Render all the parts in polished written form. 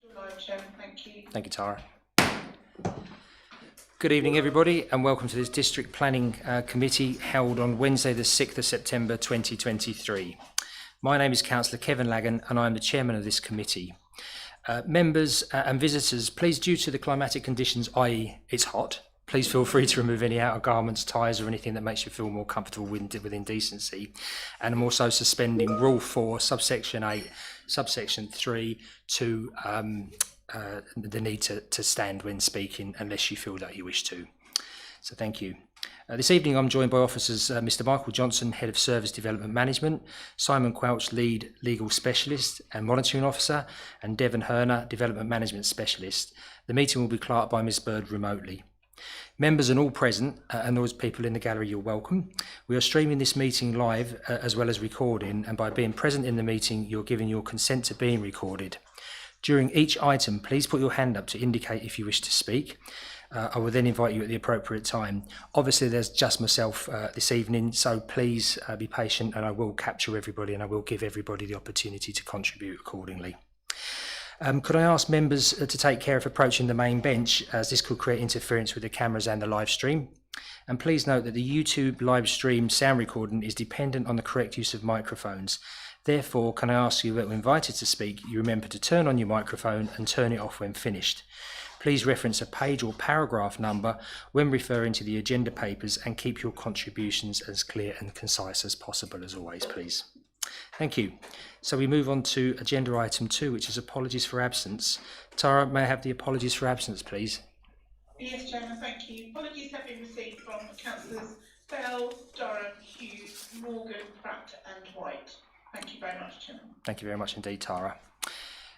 Live, Chairman. Thank you. Thank you, Tara. Good evening, everybody, and welcome to this District Planning Committee held on Wednesday, the 6th of September 2023. My name is Councillor Kevin Lagan, and I am the Chairman of this committee. Members and visitors, please, due to the climatic conditions, i.e. it's hot, please feel free to remove any outer garments, ties or anything that makes you feel more comfortable within decency. And I'm also suspending Rule 4, Subsection 8, Subsection 3 to the need to stand when speaking unless you feel that you wish to. So thank you. This evening I'm joined by officers Mr Michael Johnson, Head of Service Development Management, Simon Quelch, Lead Legal Specialist and Monitoring Officer, and Devon Herner, Development Management Specialist. The meeting will be clerked by Ms Bird remotely. Members and all present, and those people in the gallery, you're welcome. We are streaming this meeting live as well as recording, and by being present in the meeting, you're giving your consent to being recorded. During each item, please put your hand up to indicate if you wish to speak. I will then invite you at the appropriate time. Obviously, there's just myself this evening, so please be patient, and I will capture everybody and I will give everybody the opportunity to contribute accordingly. Could I ask members to take care of approaching the main bench, as this could create interference with the cameras and the live stream? And please note that the YouTube live stream sound recording is dependent on the correct use of microphones. Therefore, can I ask you that when invited to speak, you remember to turn on your microphone and turn it off when finished. Please reference a page or paragraph number when referring to the agenda papers and keep your contributions as clear and concise as possible, as always, please. Thank you. So we move on to agenda item 2, which is apologies for absence. Tara, may I have the apologies for absence, please? Yes, Chairman, thank you. Apologies have been received from Councillors Bell, Durham, Hughes, Morgan, Pratt and White. Thank you very much, Chairman. Thank you very much indeed, Tara.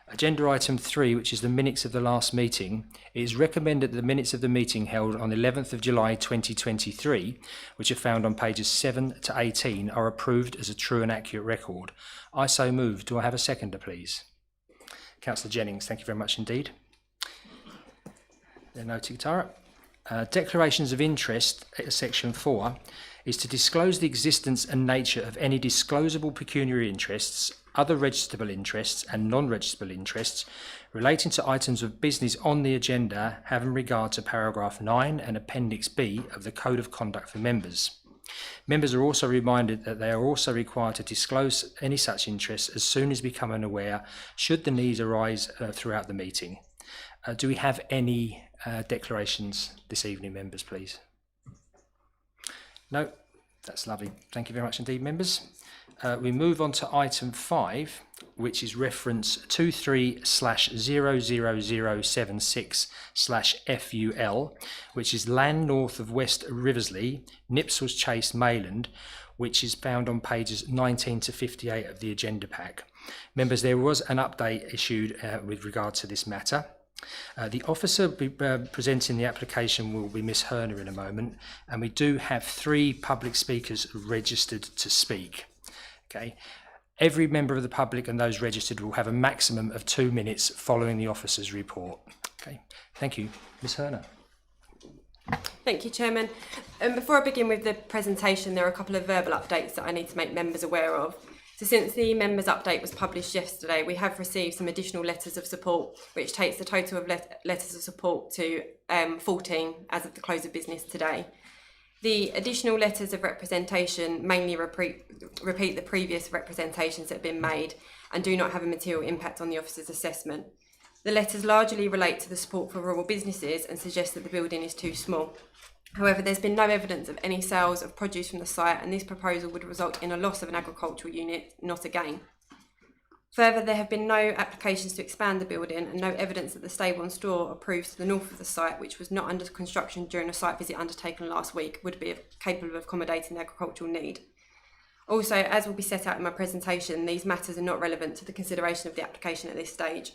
Agenda item 3, which is the minutes of the last meeting. It is recommended that the minutes of the meeting held on 11th of July 2023, which are found on pages 7 to 18, are approved as a true and accurate record. I so move. Do I have a seconder, please? Councillor Jennings, thank you very much indeed. Then noted, Tara. Declarations of interest, section 4, is to disclose the existence and nature of any disclosable pecuniary interests, other registrable interests and non-registrable interests relating to items of business on the agenda having regard to paragraph 9 and appendix B of the Code of Conduct for members. Members are also reminded that they are also required to disclose any such interests as soon as becoming aware, should the need arise throughout the meeting. Do we have any declarations this evening, members, please? No, that's lovely. Thank you very much indeed, members. We move on to item 5, which is reference 23/00076/FUL, which is land north of West Riversley, Nipswich Chase, Mayland, which is found on pages 19 to 58 of the agenda pack. Members, there was an update issued with regard to this matter. The officer presenting the application will be Ms Herner in a moment, and we do have 3 public speakers registered to speak. Okay. Every member of the public and those registered will have a maximum of 2 minutes following the officer's report. Okay. Thank you. Ms Herner. Thank you, Chairman. Before I begin with the presentation, there are a couple of verbal updates that I need to make members aware of. So since the members' update was published yesterday, we have received some additional letters of support, which takes the total of letters of support to 14 as of the close of business today. The additional letters of representation mainly repeat the previous representations that have been made and do not have a material impact on the officer's assessment. The letters largely relate to the support for rural businesses and suggest that the building is too small. However, there's been no evidence of any sales of produce from the site, and this proposal would result in a loss of an agricultural unit, not a gain. Further, there have been no applications to expand the building and no evidence that the stable and store approved to the north of the site, which was not under construction during a site visit undertaken last week, would be capable of accommodating the agricultural need. Also, as will be set out in my presentation, these matters are not relevant to the consideration of the application at this stage.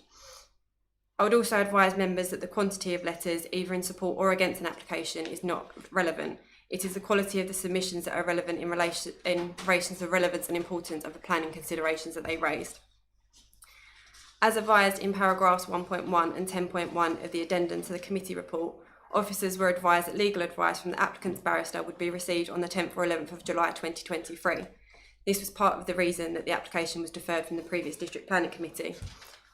I would also advise members that the quantity of letters, either in support or against an application, is not relevant. It is the quality of the submissions that are relevant in relation to the relevance and importance of the planning considerations that they raised. As advised in paragraphs 1.1 and 10.1 of the addendum to the committee report, officers were advised that legal advice from the applicant's barrister would be received on the 10th or 11th of July 2023. This was part of the reason that the application was deferred from the previous district planning committee.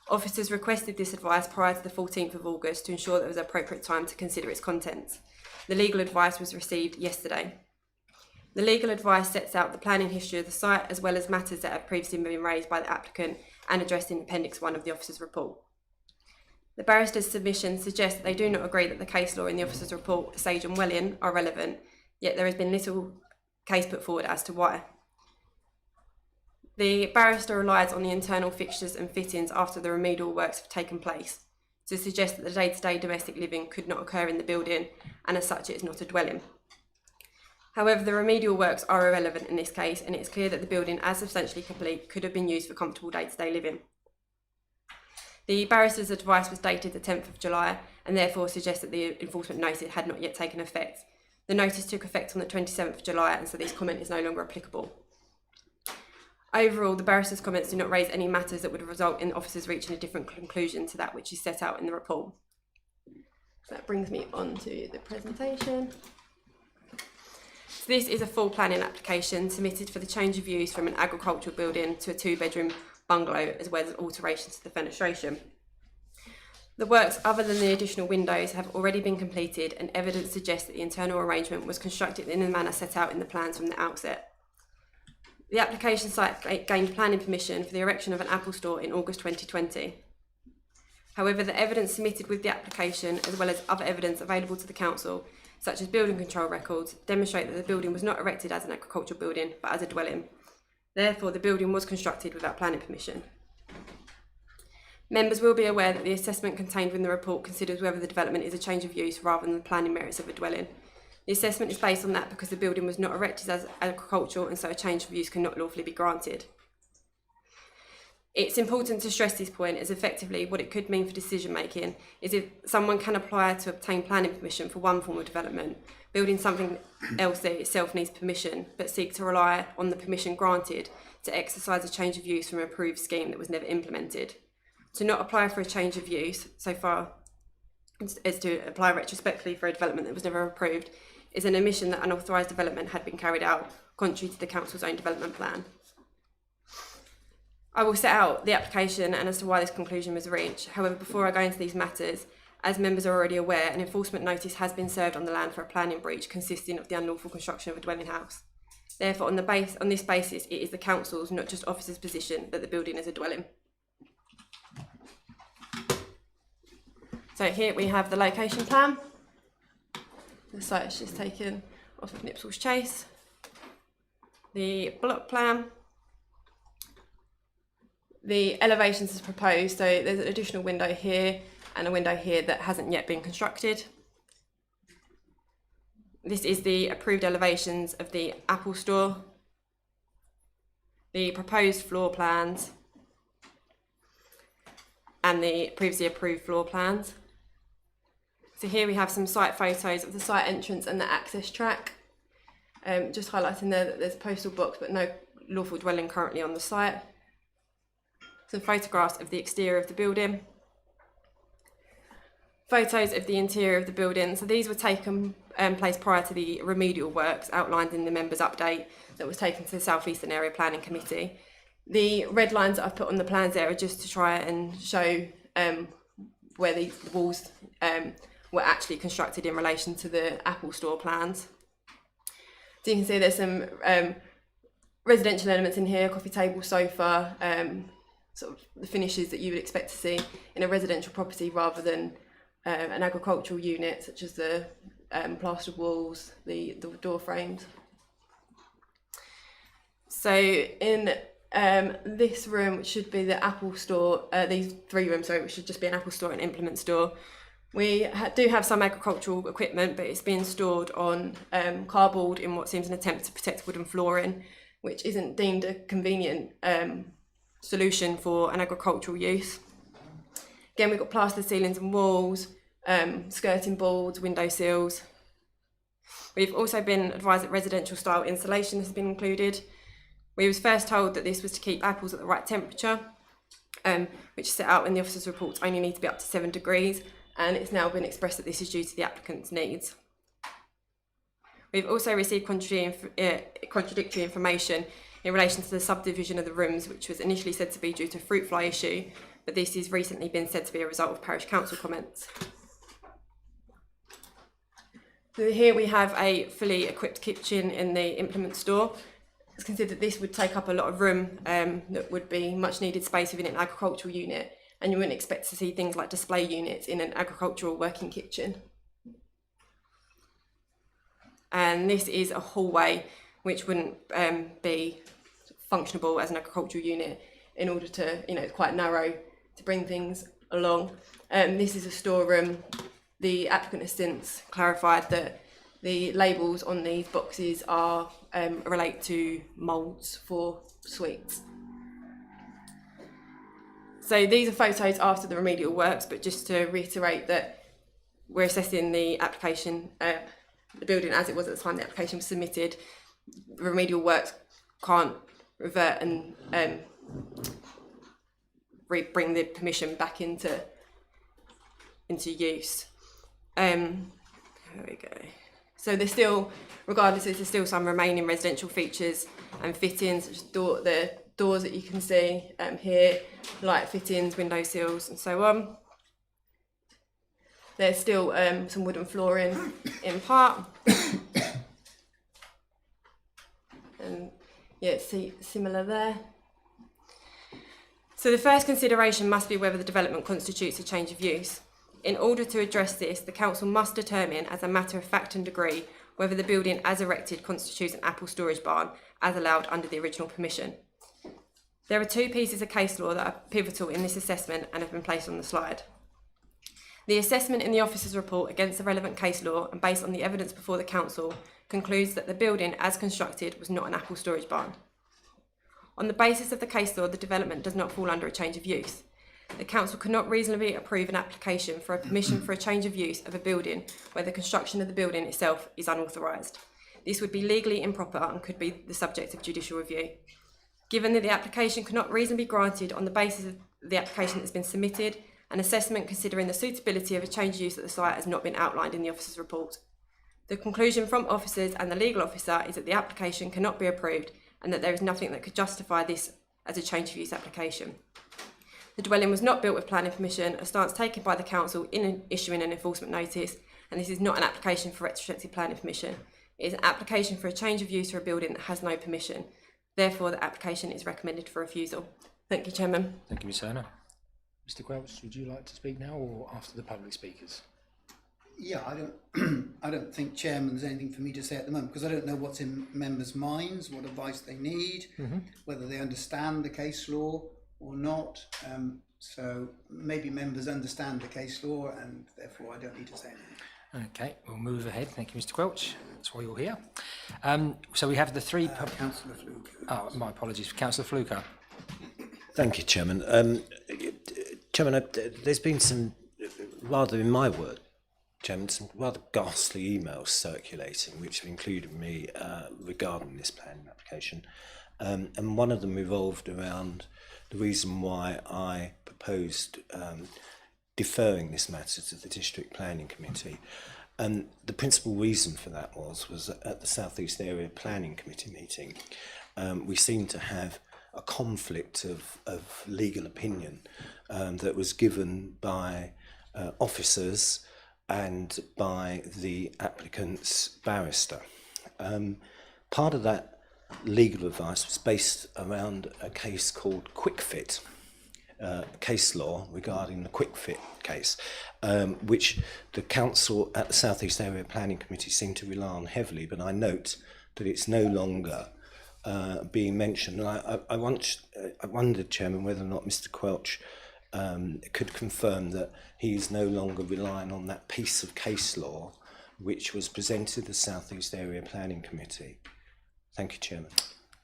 Officers requested this advice prior to the 14th of August to ensure there was appropriate time to consider its contents. The legal advice was received yesterday. The legal advice sets out the planning history of the site as well as matters that have previously been raised by the applicant and addressed in Appendix 1 of the officer's report. The barrister's submission suggests that they do not agree that the case law in the officer's report, Sage and Welling, are relevant, yet there has been little case put forward as to why. The barrister relies on the internal fixtures and fittings after the remedial works have taken place to suggest that the day-to-day domestic living could not occur in the building, and as such it is not a dwelling. However, the remedial works are irrelevant in this case, and it is clear that the building, as substantially complete, could have been used for comfortable day-to-day living. The barrister's advice was dated the 10th of July and therefore suggests that the enforcement notice had not yet taken effect. The notice took effect on the 27th of July, and so this comment is no longer applicable. Overall, the barrister's comments do not raise any matters that would result in officers reaching a different conclusion to that which is set out in the report. So that brings me on to the presentation. So this is a full planning application submitted for the change of use from an agricultural building to a 2-bedroom bungalow, as well as alterations to the fenestration. The works other than the additional windows have already been completed, and evidence suggests that the internal arrangement was constructed in the manner set out in the plans from the outset. The application site gained planning permission for the erection of an Apple store in August 2020. However, the evidence submitted with the application, as well as other evidence available to the council, such as building control records, demonstrate that the building was not erected as an agricultural building, but as a dwelling. Therefore, the building was constructed without planning permission. Members will be aware that the assessment contained within the report considers whether the development is a change of use rather than the planning merits of a dwelling. The assessment is based on that because the building was not erected as agricultural, and so a change of use cannot lawfully be granted. It's important to stress this point, as effectively what it could mean for decision making is if someone can apply to obtain planning permission for one form of development, building something else that itself needs permission, but seek to rely on the permission granted to exercise a change of use from an approved scheme that was never implemented. To not apply for a change of use so far as to apply retrospectively for a development that was never approved is an admission that unauthorised development had been carried out contrary to the council's own development plan. I will set out the application and as to why this conclusion was reached. However, before I go into these matters, as members are already aware, an enforcement notice has been served on the land for a planning breach consisting of the unlawful construction of a dwelling house. Therefore, on this basis, it is the council's, not just officers' position that the building is a dwelling. So here we have the location plan. The site is just taken off of Nipsall's Chase. The block plan. The elevations as proposed, so there's an additional window here and a window here that hasn't yet been constructed. This is the approved elevations of the Apple store, the proposed floor plans, and the previously approved floor plans. So here we have some site photos of the site entrance and the access track. Just highlighting there that there's a postal box but no lawful dwelling currently on the site. Some photographs of the exterior of the building. Photos of the interior of the building. So these were taken place prior to the remedial works outlined in the members' update that was taken to the South Eastern Area Planning Committee. The red lines that I've put on the plans there are just to try and show where the walls were actually constructed in relation to the Apple store plans. So you can see there's some residential elements in here, coffee table, sofa, sort of the finishes that you would expect to see in a residential property rather than an agricultural unit, such as the plastered walls, the door frames. So in this room, which should be the Apple store, these 3 rooms, sorry, which should just be an Apple store and implement store, we do have some agricultural equipment, but it's being stored on cardboard in what seems an attempt to protect wooden flooring, which isn't deemed a convenient solution for an agricultural use. Again, we've got plastered ceilings and walls, skirting boards, window sills. We've also been advised that residential style insulation has been included. We was first told that this was to keep apples at the right temperature, which is set out in the officer's reports only need to be up to 7 degrees, and it's now been expressed that this is due to the applicant's needs. We've also received contradictory information in relation to the subdivision of the rooms, which was initially said to be due to a fruit fly issue, but this has recently been said to be a result of parish council comments. So here we have a fully equipped kitchen in the implement store. It's considered this would take up a lot of room, that would be much needed space within an agricultural unit, and you wouldn't expect to see things like display units in an agricultural working kitchen. And this is a hallway which wouldn't be functionable as an agricultural unit in order to, it's quite narrow to bring things along. This is a storeroom. The applicant has since clarified that the labels on these boxes are relate to moulds for sweets. So these are photos after the remedial works, but just to reiterate that we're assessing the application, the building as it was at the time the application was submitted. The remedial works can't revert and bring the permission back into use. There we go. So there's still, regardless, there's still some remaining residential features and fittings, such as the doors that you can see here, light fittings, window sills, and so on. There's still some wooden flooring in part. And yeah, it's similar there. So the first consideration must be whether the development constitutes a change of use. In order to address this, the council must determine, as a matter of fact and degree, whether the building as erected constitutes an apple storage barn, as allowed under the original permission. There are two pieces of case law that are pivotal in this assessment and have been placed on the slide. The assessment in the officer's report against the relevant case law and based on the evidence before the council concludes that the building as constructed was not an apple storage barn. On the basis of the case law, the development does not fall under a change of use. The council cannot reasonably approve an application for a permission for a change of use of a building where the construction of the building itself is unauthorised. This would be legally improper and could be the subject of judicial review. Given that the application cannot reasonably be granted on the basis of the application that's been submitted, an assessment considering the suitability of a change of use at the site has not been outlined in the officer's report. The conclusion from officers and the legal officer is that the application cannot be approved and that there is nothing that could justify this as a change of use application. The dwelling was not built with planning permission, a stance taken by the council in issuing an enforcement notice, and this is not an application for retrospective planning permission. It is an application for a change of use for a building that has no permission. Therefore, the application is recommended for refusal. Thank you, Chairman. Thank you, Ms. Turner. Mr. Quelch, would you like to speak now or after the public speakers? Yeah, I don't think, Chairman, there's anything for me to say at the moment because I don't know what's in members' minds, what advice they need, whether they understand the case law or not. So maybe members understand the case law and therefore I don't need to say anything. Okay, we'll move ahead. Thank you, Mr. Quelch. That's why you're here. So we have the three... Councillor Fluke. Oh, my apologies. Councillor Fluker. Thank you, Chairman. Chairman, there's been some, rather in my word, Chairman, some rather ghastly emails circulating which have included me regarding this planning application. And one of them revolved around the reason why I proposed deferring this matter to the District Planning Committee. And the principal reason for that was that at the South East Area Planning Committee meeting, we seemed to have a conflict of legal opinion that was given by officers and by the applicant's barrister. Part of that legal advice was based around a case called Quick Fit, case law regarding the Quick Fit case, which the council at the South East Area Planning Committee seemed to rely on heavily, but I note that it's no longer being mentioned. And I wondered, Chairman, whether or not Mr. Quelch could confirm that he is no longer relying on that piece of case law which was presented to the South East Area Planning Committee. Thank you, Chairman.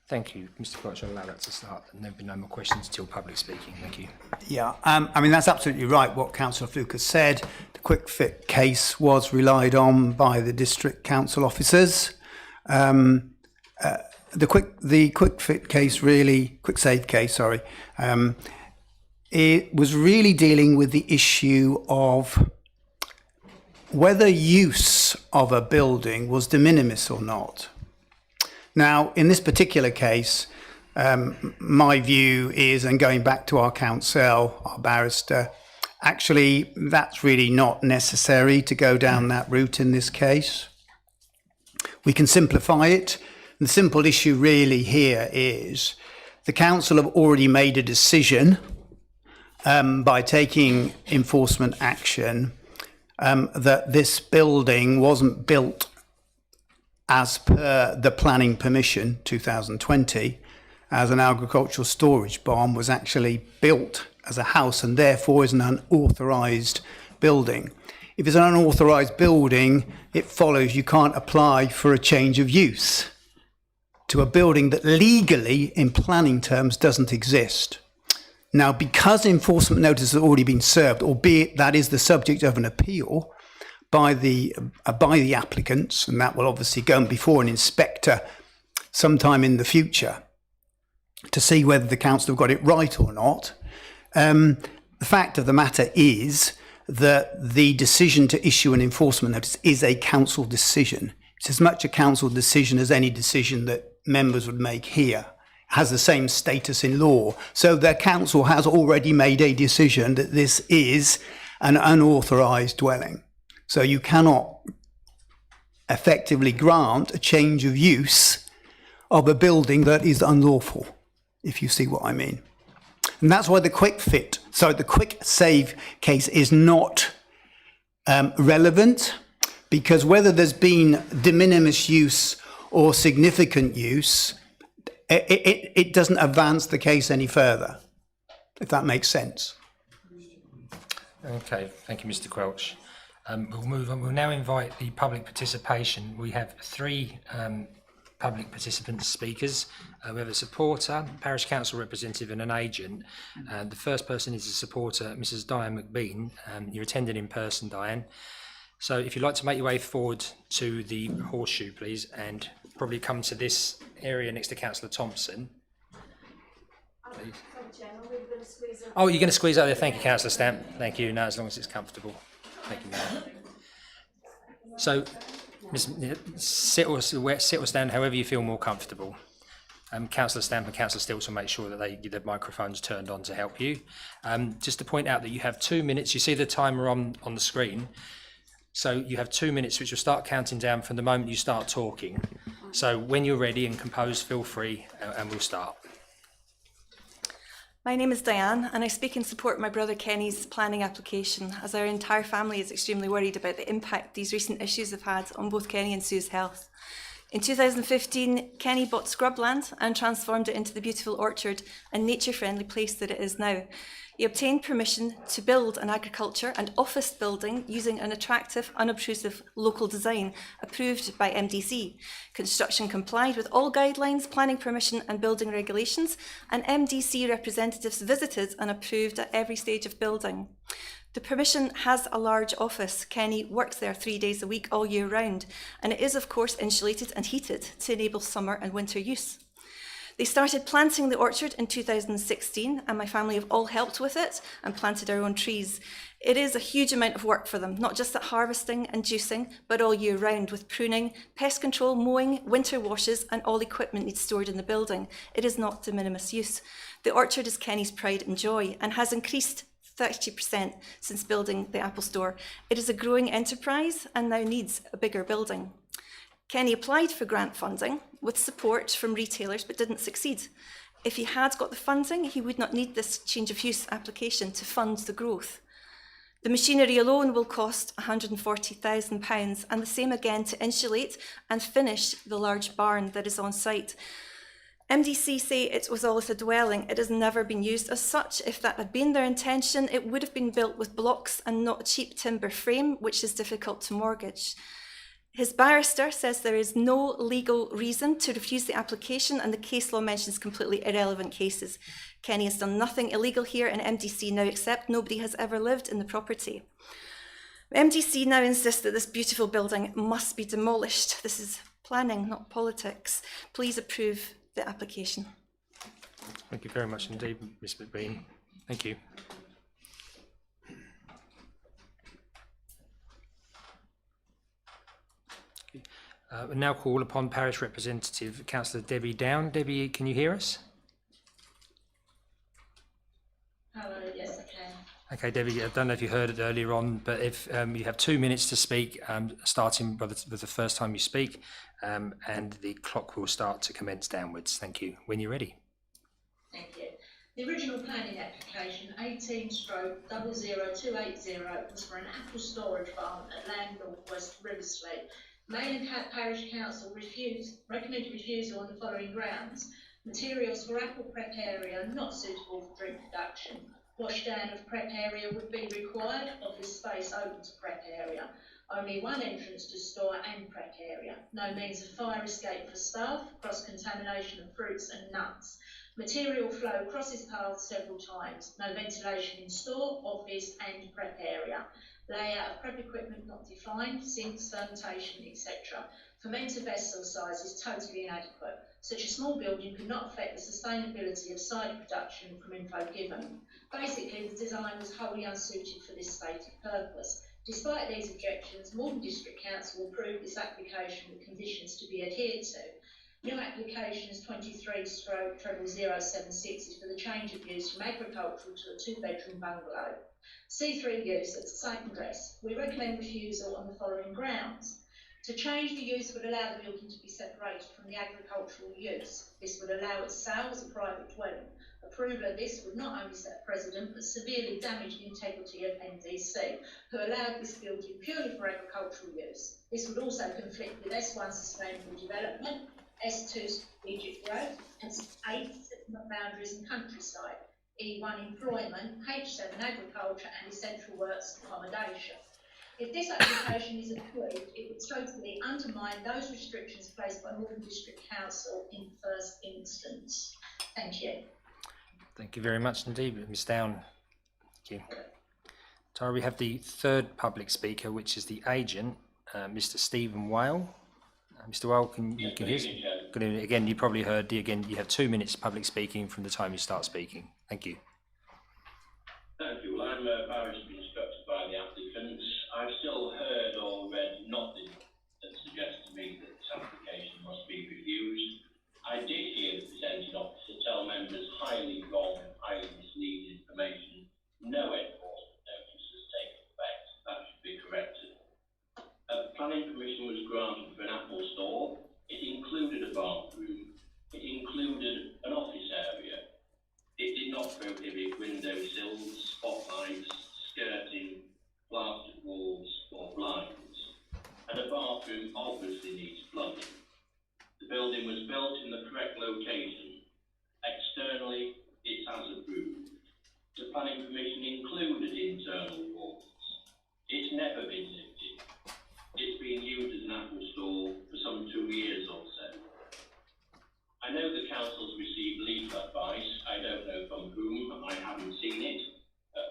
Thank you, Mr. Quelch. I'll allow that to start, and there'll be no more questions until public speaking. Thank you. Yeah, I mean, that's absolutely right what Councillor Fluke has said. The Quick Fit case was relied on by the district council officers. The Quick Fit case really, Quick Save case, sorry, it was really dealing with the issue of whether use of a building was de minimis or not. Now, in this particular case, My view is, and going back to our counsel, our barrister, actually that's really not necessary to go down that route in this case. We can simplify it. The simple issue really here is the council have already made a decision by taking enforcement action that this building wasn't built as per the planning permission 2020 as an agricultural storage barn, was actually built as a house and therefore is an unauthorised building. If it's an unauthorised building, it follows you can't apply for a change of use to a building that legally, in planning terms, doesn't exist. Now, because enforcement notice has already been served, albeit that is the subject of an appeal by the applicants, and that will obviously go before an inspector sometime in the future to see whether the council have got it right or not. The fact of the matter is that the decision to issue an enforcement notice is a council decision. It's as much a council decision as any decision that members would make here. It has the same status in law. So the council has already made a decision that this is an unauthorised dwelling. So you cannot effectively grant a change of use of a building that is unlawful, if you see what I mean. And that's why the the quick save case is not relevant, because whether there's been de minimis use or significant use, it doesn't advance the case any further, if that makes sense. Okay, thank you, Mr. Quelch. We'll move on. We'll now invite the public participation. We have three public participants speakers. We have a supporter, parish council representative and an agent. The first person is a supporter, Mrs. Diane McBean. You're attending in person, Diane. So if you'd like to make your way forward to the horseshoe, please, and probably come to this area next to Councillor Thompson. Please. Oh, you're going to squeeze out there. Thank you, Councillor Stamp. Thank you. No, as long as it's comfortable. Thank you, Mayor. So, sit or stand however you feel more comfortable. Councillor Stamp and Councillor Stilts will make sure that the microphone's turned on to help you. Just to point out that you have 2 minutes. You see the timer on the screen. So you have 2 minutes, which will start counting down from the moment you start talking. So when you're ready and composed, feel free, and we'll start. My name is Diane, and I speak in support of my brother Kenny's planning application, as our entire family is extremely worried about the impact these recent issues have had on both Kenny and Sue's health. In 2015, Kenny bought scrubland and transformed it into the beautiful orchard and nature-friendly place that it is now. He obtained permission to build an agriculture and office building using an attractive, unobtrusive local design approved by MDC. Construction complied with all guidelines, planning permission and building regulations, and MDC representatives visited and approved at every stage of building. The permission has a large office. Kenny works there 3 days a week all year round, and it is of course insulated and heated to enable summer and winter use. They started planting the orchard in 2016, and my family have all helped with it and planted our own trees. It is a huge amount of work for them, not just at harvesting and juicing, but all year round with pruning, pest control, mowing, winter washes, and all equipment needs stored in the building. It is not de minimis use. The orchard is Kenny's pride and joy and has increased 30% since building the Apple store. It is a growing enterprise and now needs a bigger building. Kenny applied for grant funding with support from retailers but didn't succeed. If he had got the funding, he would not need this change of use application to fund the growth. The machinery alone will cost £140,000 and the same again to insulate and finish the large barn that is on site. MDC say it was always a dwelling. It has never been used as such. If that had been their intention, it would have been built with blocks and not a cheap timber frame, which is difficult to mortgage. His barrister says there is no legal reason to refuse the application and the case law mentions completely irrelevant cases. Kenny has done nothing illegal here and MDC now accept nobody has ever lived in the property. MDC now insists that this beautiful building must be demolished. This is planning, not politics. Please approve the application. Thank you very much indeed, Ms. McBean. Thank you. We now call upon Parish Representative Councillor Debbie Down. Debbie, can you hear us? Hello, yes I can. Okay, Debbie, I don't know if you heard it earlier on, but if you have 2 minutes to speak, starting with the first time you speak, and the clock will start to commence downwards. Thank you. When you're ready. Thank you. The original planning application 18/00280 was for an apple storage farm at Land North West Riversley. Mayland Parish Council recommended refusal on the following grounds. Materials for apple prep area not suitable for drink production. Washdown of prep area would be required. Office space open to prep area. Only one entrance to store and prep area. No means of fire escape for staff. Cross-contamination of fruits and nuts. Material flow crosses paths several times. No ventilation in store, office and prep area. Layout of prep equipment not defined. Sinks, fermentation, etc. Fermenter vessel size is totally inadequate. Such a small building could not affect the sustainability of cider production from info given. Basically, the design was wholly unsuited for this stated purpose. Despite these objections, Maldon District Council approved this application with conditions to be adhered to. New applications 23/0076 is for the change of use from agricultural to a 2-bedroom bungalow. C3 use at the same address. We recommend refusal on the following grounds. To change the use would allow the building to be separated from the agricultural use. This would allow its sale as a private dwelling. Approval of this would not only set precedent but severely damage the integrity of NDC, who allowed this building purely for agricultural use. This would also conflict with S1 sustainable development, S2 strategic growth, and 8 settlement boundaries and countryside, E1 employment, H7 agriculture and essential works accommodation. If this application is approved, it would totally undermine those restrictions placed by Maldon District Council in the first instance. Thank you. Thank you very much indeed, Ms Down. Thank you. Tara, we have the third public speaker, which is the agent, Mr Stephen Whale. Mr Whale, can you hear us? Good evening. Again, you probably heard, again, you have 2 minutes public speaking from the time you start speaking. Thank you. Thank you. Well, I'm embarrassed to be instructed by the applicants. I've still heard or read nothing that suggests to me that this application must be refused. I did hear the presenting officer tell members highly wrong and highly misleading information. No enforcement notice has taken effect. That should be corrected. Planning permission was granted for an apple store. It included a bathroom. It included an office area. It did not prohibit window sills, spotlights, skirting, plastered walls or blinds. And a bathroom obviously needs plumbing. The building was built in the correct location. Externally, it's as approved. The planning permission included internal walls. It's never been lifted. It's been used as an apple store for some 2 years or so. I know the council's received legal advice. I don't know from whom. I haven't seen it.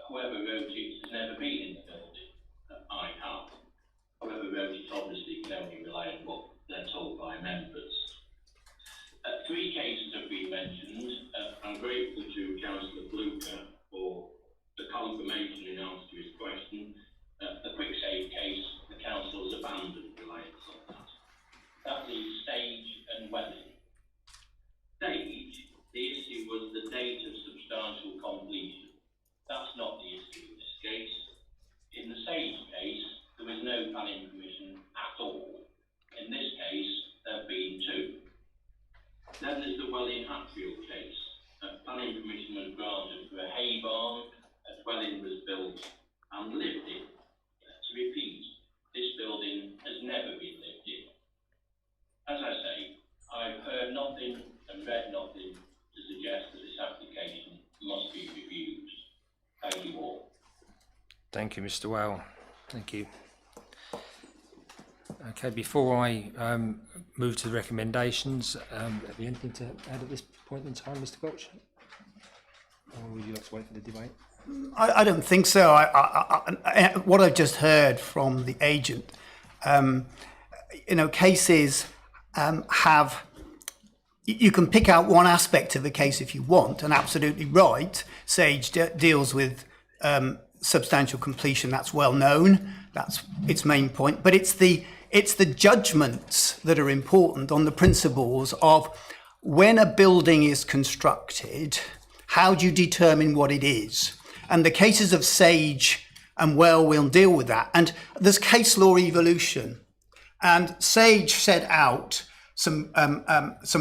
Whoever wrote it has never been in the building. I have. Whoever wrote it obviously can only rely on what they're told by members. 3 cases have been mentioned. I'm grateful to Councillor Blucher for the confirmation in answer to his question. The quick save case, the council has abandoned reliance on that. That leaves Sage and Welling. Sage, the issue was the date of substantial completion. That's not the issue in this case. In the Sage case, there was no planning permission at all. In this case, there have been 2. Then there's the Welling Hatfield case. Planning permission was granted for a hay barn as Welling was built and lived in. To repeat, this building has never been lived in. As I say, I've heard nothing and read nothing to suggest that this application must be refused. Thank you all. Thank you, Mr Whale. Thank you. Okay, before I move to the recommendations, have you anything to add at this point in time, Mr Gotch? Or would you like to wait for the debate? I don't think so. What I've just heard from the agent, cases have, you can pick out one aspect of the case if you want, and absolutely right. Sage deals with substantial completion. That's well known. That's its main point. But it's the judgments that are important on the principles of when a building is constructed, how do you determine what it is? And the cases of Sage and Wellwyn deal with that. And there's case law evolution. And Sage set out some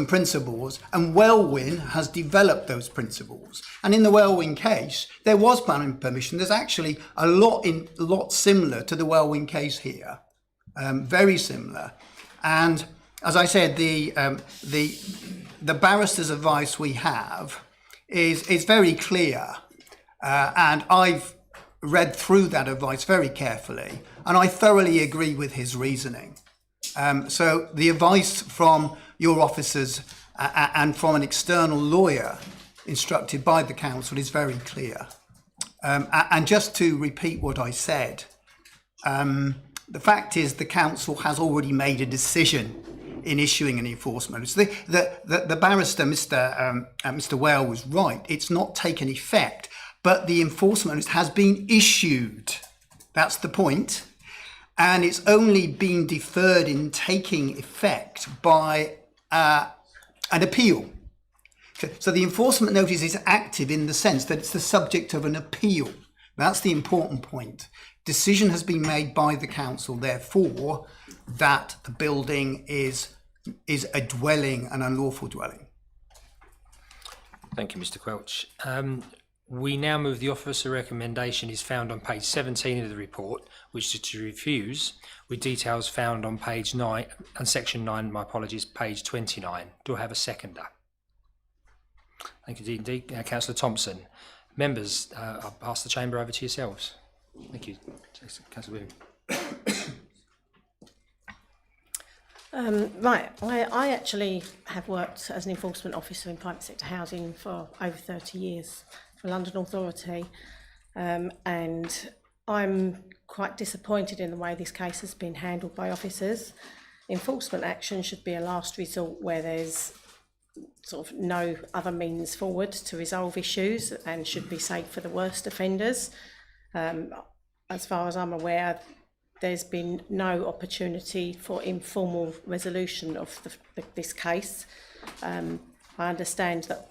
principles, and Wellwyn has developed those principles. And in the Wellwyn case, there was planning permission. There's actually a lot similar to the Wellwyn case here, very similar. And as I said, the barrister's advice we have is very clear, and I've read through that advice very carefully, and I thoroughly agree with his reasoning. So the advice from your officers and from an external lawyer instructed by the council is very clear. And just to repeat what I said, the fact is the council has already made a decision in issuing an enforcement notice. The barrister, Mr. Whale, was right. It's not taken effect, but the enforcement notice has been issued. That's the point. And it's only been deferred in taking effect by an appeal. So the enforcement notice is active in the sense that it's the subject of an appeal. That's the important point. Decision has been made by the council, therefore, that the building is a dwelling, an unlawful dwelling. Thank you, Mr. Quelch. We now move the officer recommendation is found on page 17 of the report, which is to refuse, with details found on page 9 and section 9, my apologies, page 29. Do I have a seconder? Thank you indeed. Councillor Thompson. Members, I'll pass the chamber over to yourselves. Thank you. Councillor William. Right, I actually have worked as an enforcement officer in private sector housing for over 30 years for London Authority, and I'm quite disappointed in the way this case has been handled by officers. Enforcement action should be a last resort where there's sort of no other means forward to resolve issues and should be saved for the worst offenders. As far as I'm aware, there's been no opportunity for informal resolution of this case. I understand that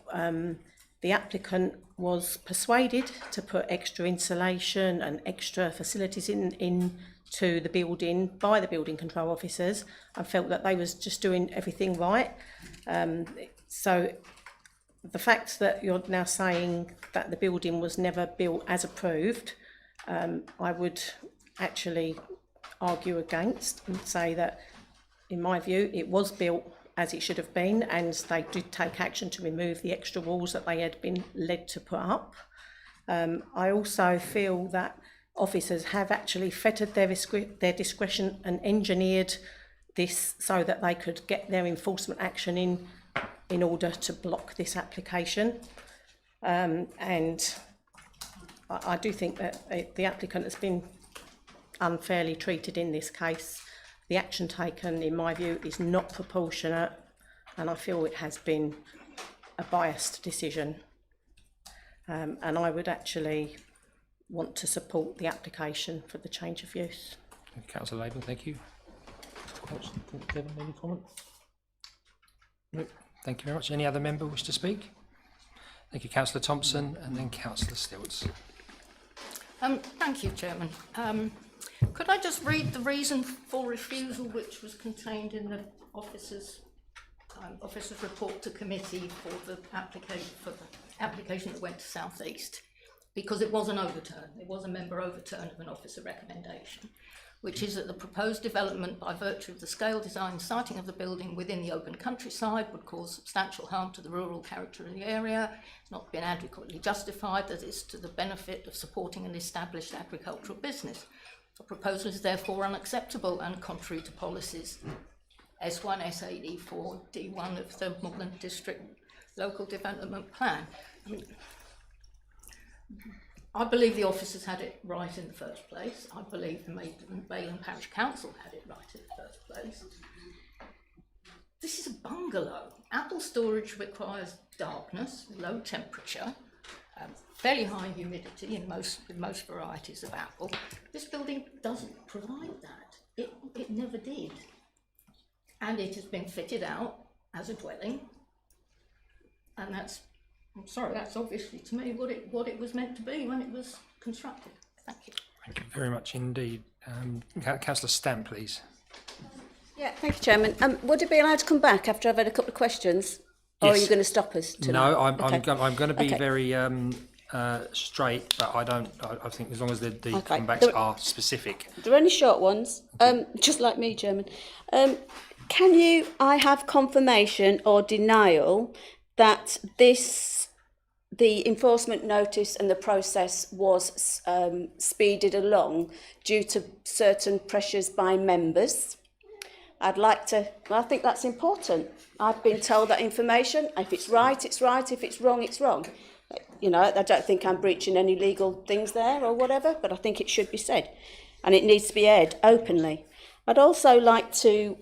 the applicant was persuaded to put extra insulation and extra facilities into the building by the building control officers and felt that they was just doing everything right. So the fact that you're now saying that the building was never built as approved, I would actually argue against and say that, in my view, it was built as it should have been, and they did take action to remove the extra walls that they had been led to put up. I also feel that officers have actually fettered their discretion and engineered this so that they could get their enforcement action in order to block this application. And I do think that the applicant has been unfairly treated in this case. The action taken, in my view, is not proportionate, and I feel it has been a biased decision. And I would actually want to support the application for the change of use. Councillor Labour, thank you. Kevin, any comment? No. Thank you very much. Any other member wish to speak? Thank you, Councillor Thompson, and then Councillor Stilts. Thank you, Chairman. Could I just read the reason for refusal, which was contained in the officer's report to committee for the application that went to South East, because it was an overturn. It was a member overturn of an officer recommendation, which is that the proposed development by virtue of the scale, design, siting of the building within the open countryside would cause substantial harm to the rural character of the area. It's not been adequately justified that it's to the benefit of supporting an established agricultural business. The proposal is therefore unacceptable and contrary to policies S1, S84, D1 of the Maldon District Local Development Plan. I believe the officers had it right in the first place. I believe the Maldon Parish Council had it right in the first place. This is a bungalow. Apple storage requires darkness, low temperature, fairly high humidity in most varieties of apple. This building doesn't provide that. It never did. And it has been fitted out as a dwelling, and that's I'm sorry, that's obviously to me what it was meant to be when it was constructed. Thank you. Thank you very much indeed. Councillor Stamp, please. Yeah, thank you, Chairman. Would it be allowed to come back after I've had a couple of questions? Or are Yes. you going to stop us tonight? No, I'm Okay. going to be Okay. very straight, but I think as long as the Okay. comebacks are specific. They're only short ones, just like me, Chairman. Can I have confirmation or denial that the enforcement notice and the process was speeded along due to certain pressures by members? I think that's important. I've been told that information. If it's right, it's right. If it's wrong, it's wrong. You know, I don't think I'm breaching any legal things there or whatever, but I think it should be said. And it needs to be aired openly. I'd also like to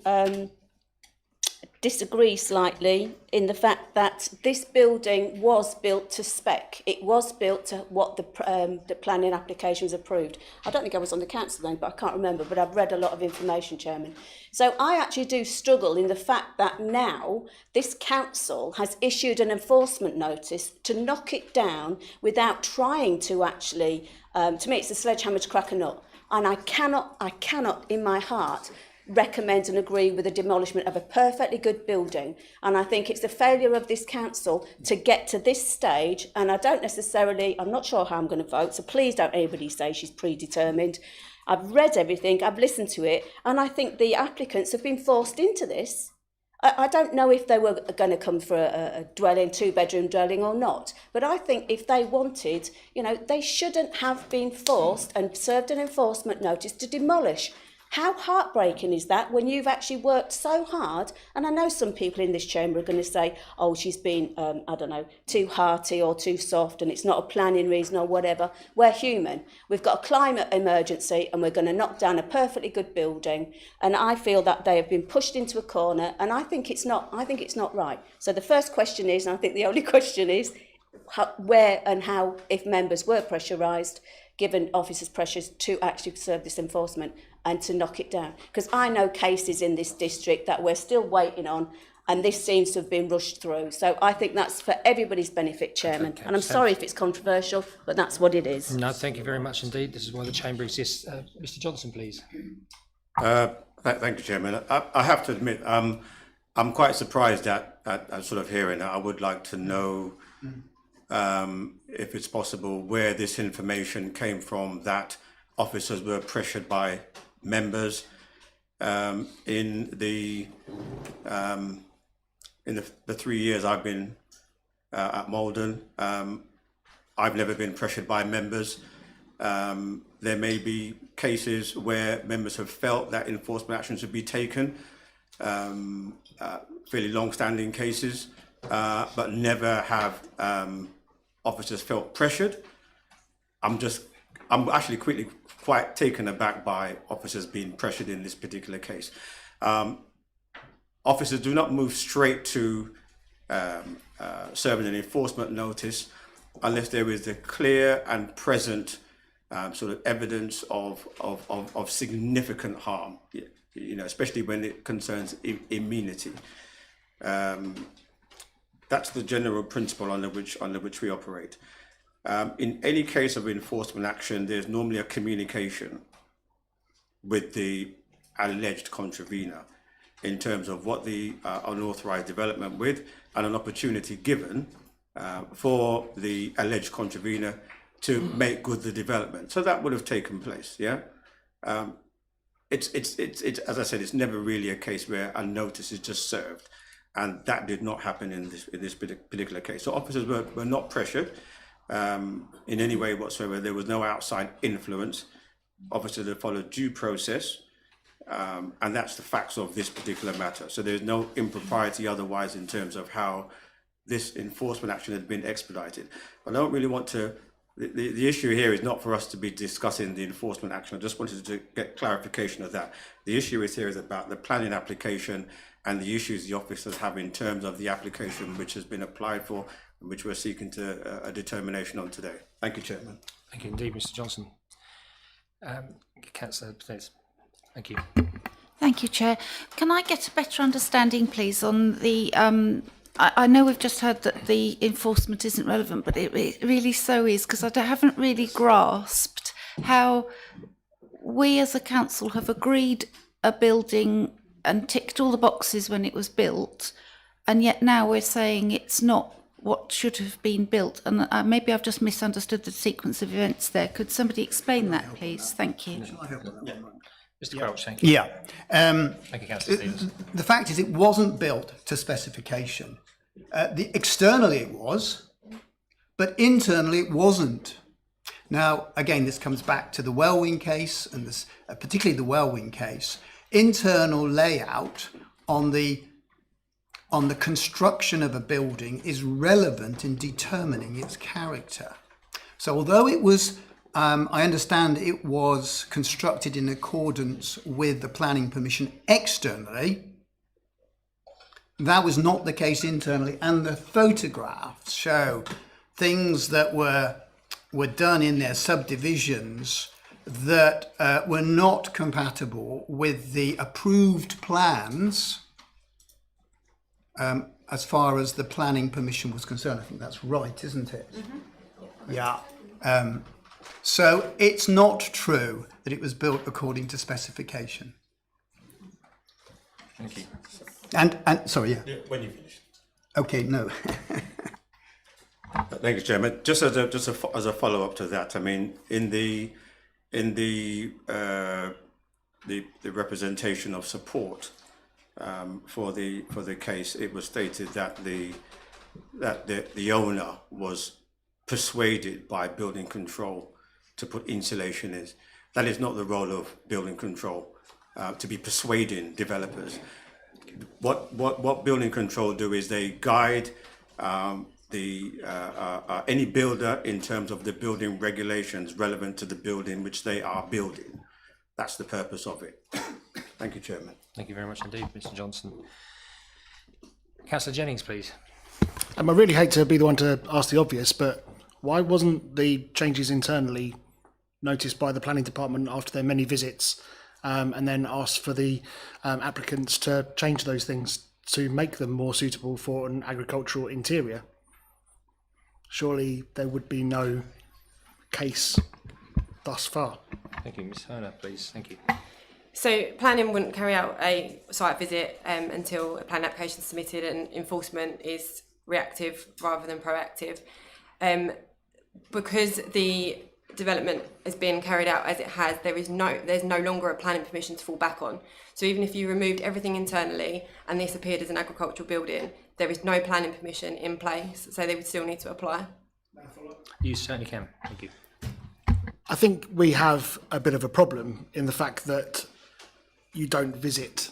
disagree slightly in the fact that this building was built to spec. It was built to what the planning application was approved. I don't think I was on the council then, but I can't remember, but I've read a lot of information, Chairman. So I actually do struggle in the fact that now this council has issued an enforcement notice to knock it down without trying to actually, to me it's a sledgehammer to crack a nut. And I cannot in my heart recommend and agree with the demolishment of a perfectly good building. And I think it's the failure of this council to get to this stage. And I'm not sure how I'm going to vote, so please don't anybody say she's predetermined. I've read everything, I've listened to it, and I think the applicants have been forced into this. I don't know if they were going to come for a dwelling, 2-bedroom dwelling or not. But I think if they wanted, you know, they shouldn't have been forced and served an enforcement notice to demolish. How heartbreaking is that when you've actually worked so hard? And I know some people in this chamber are going to say, oh, she's been, too hearty or too soft and it's not a planning reason or whatever. We're human. We've got a climate emergency and we're going to knock down a perfectly good building. And I feel that they have been pushed into a corner and I think it's not right. So the first question is, and I think the only question is, where and how, if members were pressurised, given officers' pressures to actually serve this enforcement and to knock it down. Because I know cases in this district that we're still waiting on and this seems to have been rushed through. So I think that's for everybody's benefit, Chairman. Okay, and I'm sorry if it's controversial, but that's what it is. No, thank you very much indeed. This is why the chamber exists. Mr. Johnson, please. Thank you, Chairman. I have to admit, I'm quite surprised at sort of hearing that. I would like to know if it's possible where this information came from that officers were pressured by members in the 3 years I've been at Maldon. I've never been pressured by members. There may be cases where members have felt that enforcement action should be taken, fairly long-standing cases, but never have officers felt pressured. I'm actually quite taken aback by officers being pressured in this particular case. Officers do not move straight to serving an enforcement notice unless there is a clear and present sort of evidence of significant harm, you know, especially when it concerns immunity. That's the general principle under which we operate. In any case of enforcement action, there's normally a communication with the alleged contravener in terms of what the unauthorized development with and an opportunity given for the alleged contravener to make good the development. So that would have taken place, yeah? It's as I said, it's never really a case where a notice is just served. And that did not happen in this particular case. So officers were not pressured in any way whatsoever. There was no outside influence. Officers have followed due process, and that's the facts of this particular matter. So there's no impropriety otherwise in terms of how this enforcement action had been expedited. I don't really want to. The issue here is not for us to be discussing the enforcement action. I just wanted to get clarification of that. The issue is about the planning application and the issues the officers have in terms of the application which has been applied for and which we're seeking to a determination on today. Thank you, Chairman. Thank you indeed, Mr. Johnson. Councillor, please. Thank you. Thank you, Chair. Can I get a better understanding, please, on the I know we've just heard that the enforcement isn't relevant, but it really so is, because I haven't really grasped how we as a council have agreed a building and ticked all the boxes when it was built, and yet now we're saying it's not what should have been built. And maybe I've just misunderstood the sequence of events there. Could somebody explain that, please? Thank you. Mr. Quelch, thank you. Yeah. Thank you, Councillor Stevens. The fact is, it wasn't built to specification. Externally it was, but internally it wasn't. Now, again, this comes back to the Wellwing case, and this, particularly the Wellwing case. Internal layout on the construction of a building is relevant in determining its character. So although it was, I understand it was constructed in accordance with the planning permission externally, that was not the case internally, and the photographs show things that were done in their subdivisions that were not compatible with the approved plans as far as the planning permission was concerned. I think that's right, isn't it? Mm-hmm. Yeah. So it's not true that it was built according to specification. Thank you. And sorry, yeah. When you finish. Okay, no. Thank you, Chairman. Just as a follow up to that, I mean, in the representation of support for the case, it was stated that the owner was persuaded by building control to put insulation in. That is not the role of building control, to be persuading developers. What building control do is they guide any builder in terms of the building regulations relevant to the building which they are building. That's the purpose of it. Thank you, Chairman. Thank you very much indeed, Mr. Johnson. Councillor Jennings, please. I really hate to be the one to ask the obvious, but why wasn't the changes internally noticed by the planning department after their many visits, and then asked for the applicants to change those things to make them more suitable for an agricultural interior? Surely there would be no case thus far. Thank you. Ms. Herner, please. Thank you. So planning wouldn't carry out a site visit until a plan application is submitted, and enforcement is reactive rather than proactive. Because the development has been carried out as it has, there's no longer a planning permission to fall back on. So even if you removed everything internally and this appeared as an agricultural building, there is no planning permission in place, so they would still need to apply. You certainly can. Thank you. I think we have a bit of a problem in the fact that you don't visit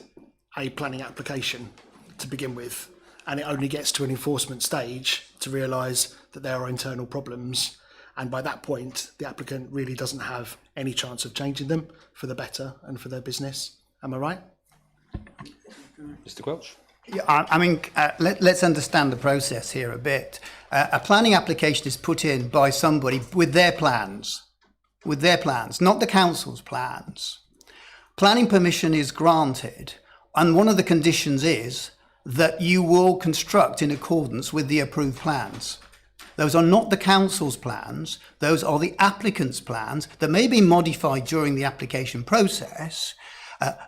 a planning application to begin with, and it only gets to an enforcement stage to realise that there are internal problems, and by that point the applicant really doesn't have any chance of changing them for the better and for their business. Am I right? Mr. Quelch? Yeah, I mean, let's understand the process here a bit. A planning application is put in by somebody with their plans, not the council's plans. Planning permission is granted, and one of the conditions is that you will construct in accordance with the approved plans. Those are not the council's plans, those are the applicant's plans that may be modified during the application process,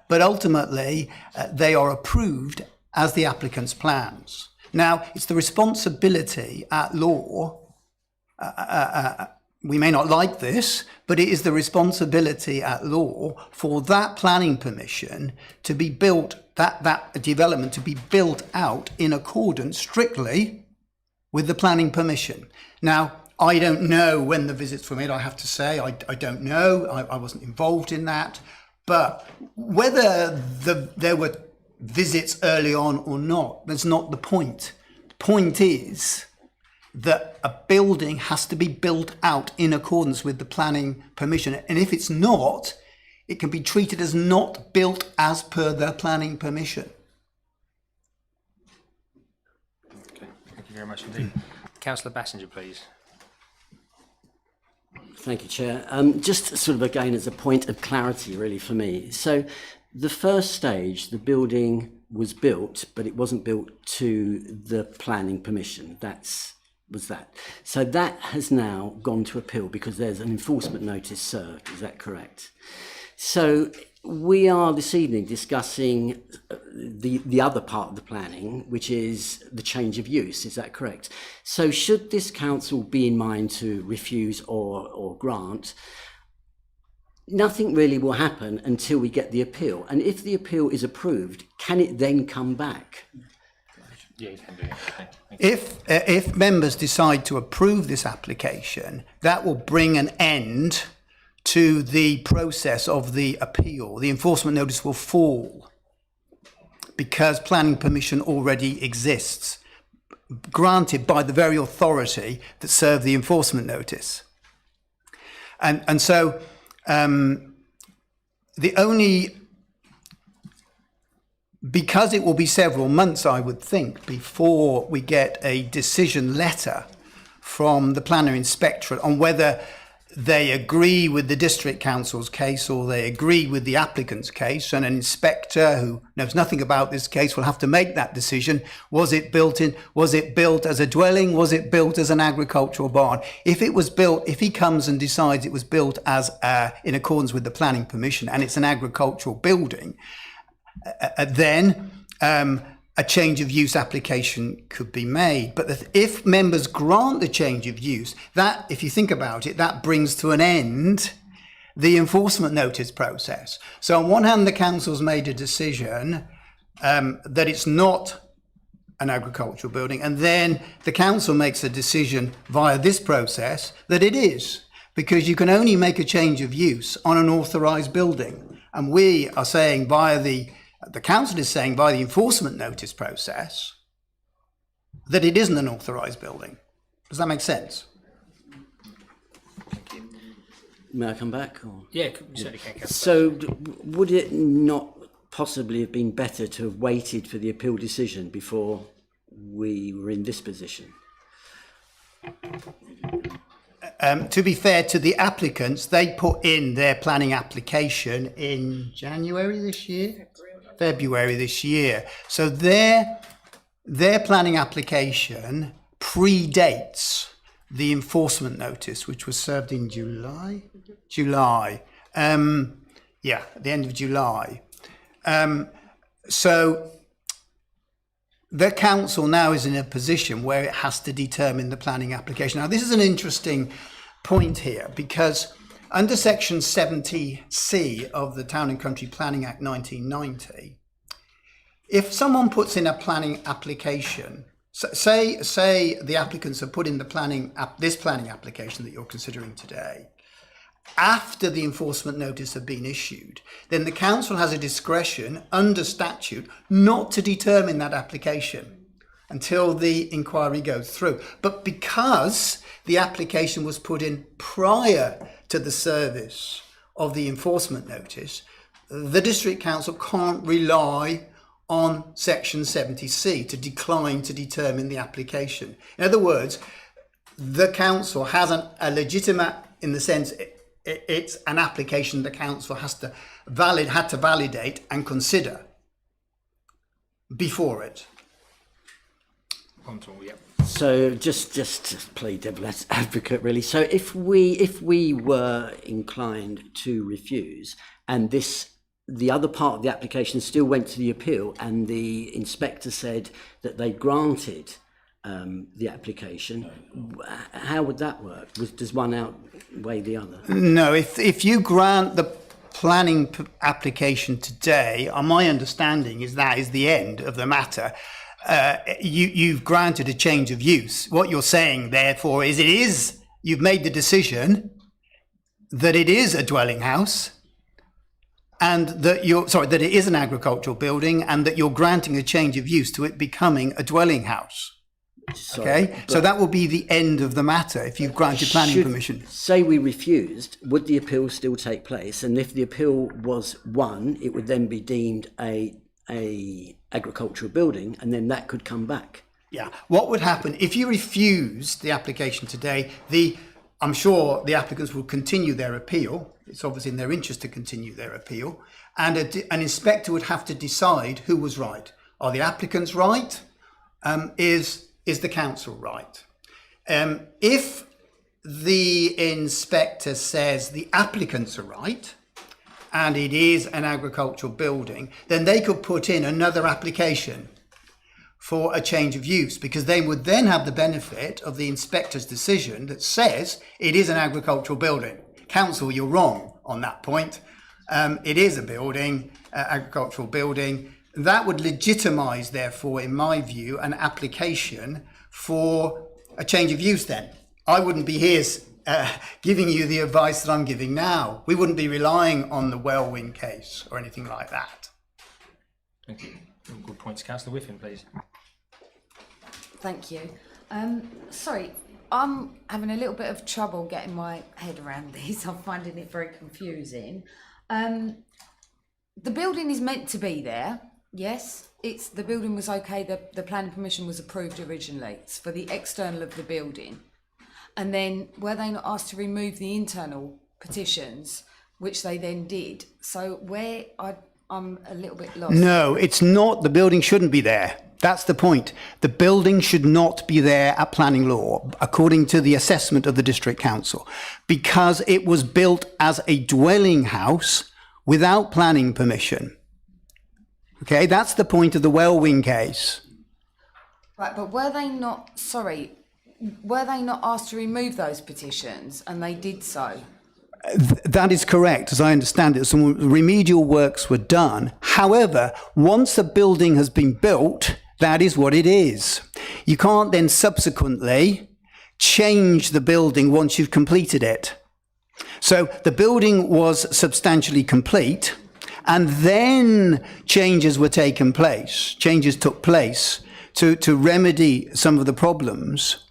but ultimately they are approved as the applicant's plans. Now, it's the responsibility at law, we may not like this, but it is the responsibility at law for that planning permission to be built, that development to be built out in accordance strictly with the planning permission. Now, I don't know when the visits were made, I have to say, I don't know, I wasn't involved in that, but whether there were visits early on or not, that's not the point. The point is that a building has to be built out in accordance with the planning permission, and if it's not, it can be treated as not built as per the planning permission. Okay, thank you very much indeed. Councillor Bassinger, please. Thank you, Chair. Just sort of again as a point of clarity really for me. So the first stage, the building was built, but it wasn't built to the planning permission. Was that. So that has now gone to appeal because there's an enforcement notice served. Is that correct? So we are this evening discussing the other part of the planning, which is the change of use. Is that correct? So should this council be in mind to refuse or grant, nothing really will happen until we get the appeal. And if the appeal is approved, can it then come back? Yeah, you can do it. If members decide to approve this application, that will bring an end to the process of the appeal. The enforcement notice will fall because planning permission already exists, granted by the very authority that served the enforcement notice. And so the only, because it will be several months, I would think, before we get a decision letter from the planner inspectorate on whether they agree with the district council's case or they agree with the applicant's case, and an inspector who knows nothing about this case will have to make that decision. Was it built as a dwelling? Was it built as an agricultural barn? If it was built, if he comes and decides it was built as in accordance with the planning permission and it's an agricultural building, then a change of use application could be made. But if members grant the change of use, that, if you think about it, that brings to an end the enforcement notice process. So on one hand, the council's made a decision that it's not an agricultural building, and then the council makes a decision via this process that it is, because you can only make a change of use on an authorised building. And we are saying via the council is saying by the enforcement notice process that it isn't an authorised building. Does that make sense? May I come back? Or? Yeah, you certainly can. So would it not possibly have been better to have waited for the appeal decision before we were in this position? To be fair to the applicants, they put in their planning application in January this year? February this year. So their planning application predates the enforcement notice, which was served in July. At the end of July. So the council now is in a position where it has to determine the planning application. Now, this is an interesting point here, because under section 70C of the Town and Country Planning Act 1990, if someone puts in a planning application, say the applicants have put in this planning application that you're considering today, after the enforcement notice have been issued, then the council has a discretion under statute not to determine that application until the inquiry goes through. But because the application was put in prior to the service of the enforcement notice, the district council can't rely on section 70C to decline to determine the application. In other words, the council has a legitimate, in the sense it's an application the council had to validate and consider before it. So just to play devil's advocate, really. So if we were inclined to refuse, and the other part of the application still went to the appeal, and the inspector said that they granted the application, how would that work? Does one outweigh the other? No, if you grant the planning application today, my understanding is that is the end of the matter. You've granted a change of use. What you're saying, therefore, is you've made the decision that it is a dwelling house, and that that it is an agricultural building, and that you're granting a change of use to it becoming a dwelling house. Okay, so that will be the end of the matter if you've granted planning permission. Say we refused, would the appeal still take place? And if the appeal was won, it would then be deemed a agricultural building, and then that could come back. Yeah, what would happen if you refused the application today? I'm sure the applicants will continue their appeal. It's obviously in their interest to continue their appeal, and an inspector would have to decide who was right. Are the applicants right? Is the council right? If the inspector says the applicants are right, and it is an agricultural building, then they could put in another application for a change of use, because they would then have the benefit of the inspector's decision that says it is an agricultural building. Council, you're wrong on that point. It is a building, agricultural building. That would legitimise, therefore, in my view, an application for a change of use then. I wouldn't be here giving you the advice that I'm giving now. We wouldn't be relying on the Wellwyn case or anything like that. Thank you. Good points. Councillor Whiffen, please. Thank you. Sorry, I'm having a little bit of trouble getting my head around this. I'm finding it very confusing. The building is meant to be there. Yes, the building was okay. The planning permission was approved originally. It's for the external of the building. And then were they not asked to remove the internal petitions, which they then did? So I'm a little bit lost. No, it's not. The building shouldn't be there. That's the point. The building should not be there at planning law, according to the assessment of the district council, because it was built as a dwelling house without planning permission. Okay, that's the point of the Wellwyn case. Right, but were they not asked to remove those petitions, and they did so? That is correct, as I understand it. Some remedial works were done. However, once a building has been built, that is what it is. You can't then subsequently change the building once you've completed it. So the building was substantially complete, and then changes took place to remedy some of the problems.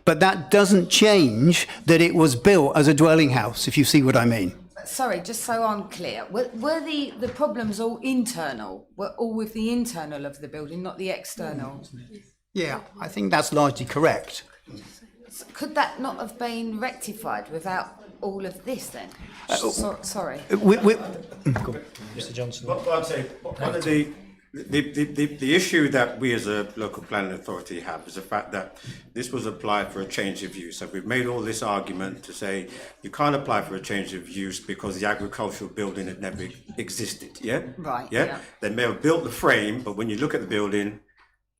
But that doesn't change that it was built as a dwelling house, if you see what I mean. Sorry, just so I'm clear, were the problems all internal? Were all with the internal of the building, not the external? Yeah, I think that's largely correct. Could that not have been rectified without all of this then? Sorry. Mr. Johnson. What I'd say, one of the issue that we as a local planning authority have is the fact that this was applied for a change of use. So we've made all this argument to say you can't apply for a change of use because the agricultural building had never existed. Yeah. Right. Yeah. They may have built the frame, but when you look at the building,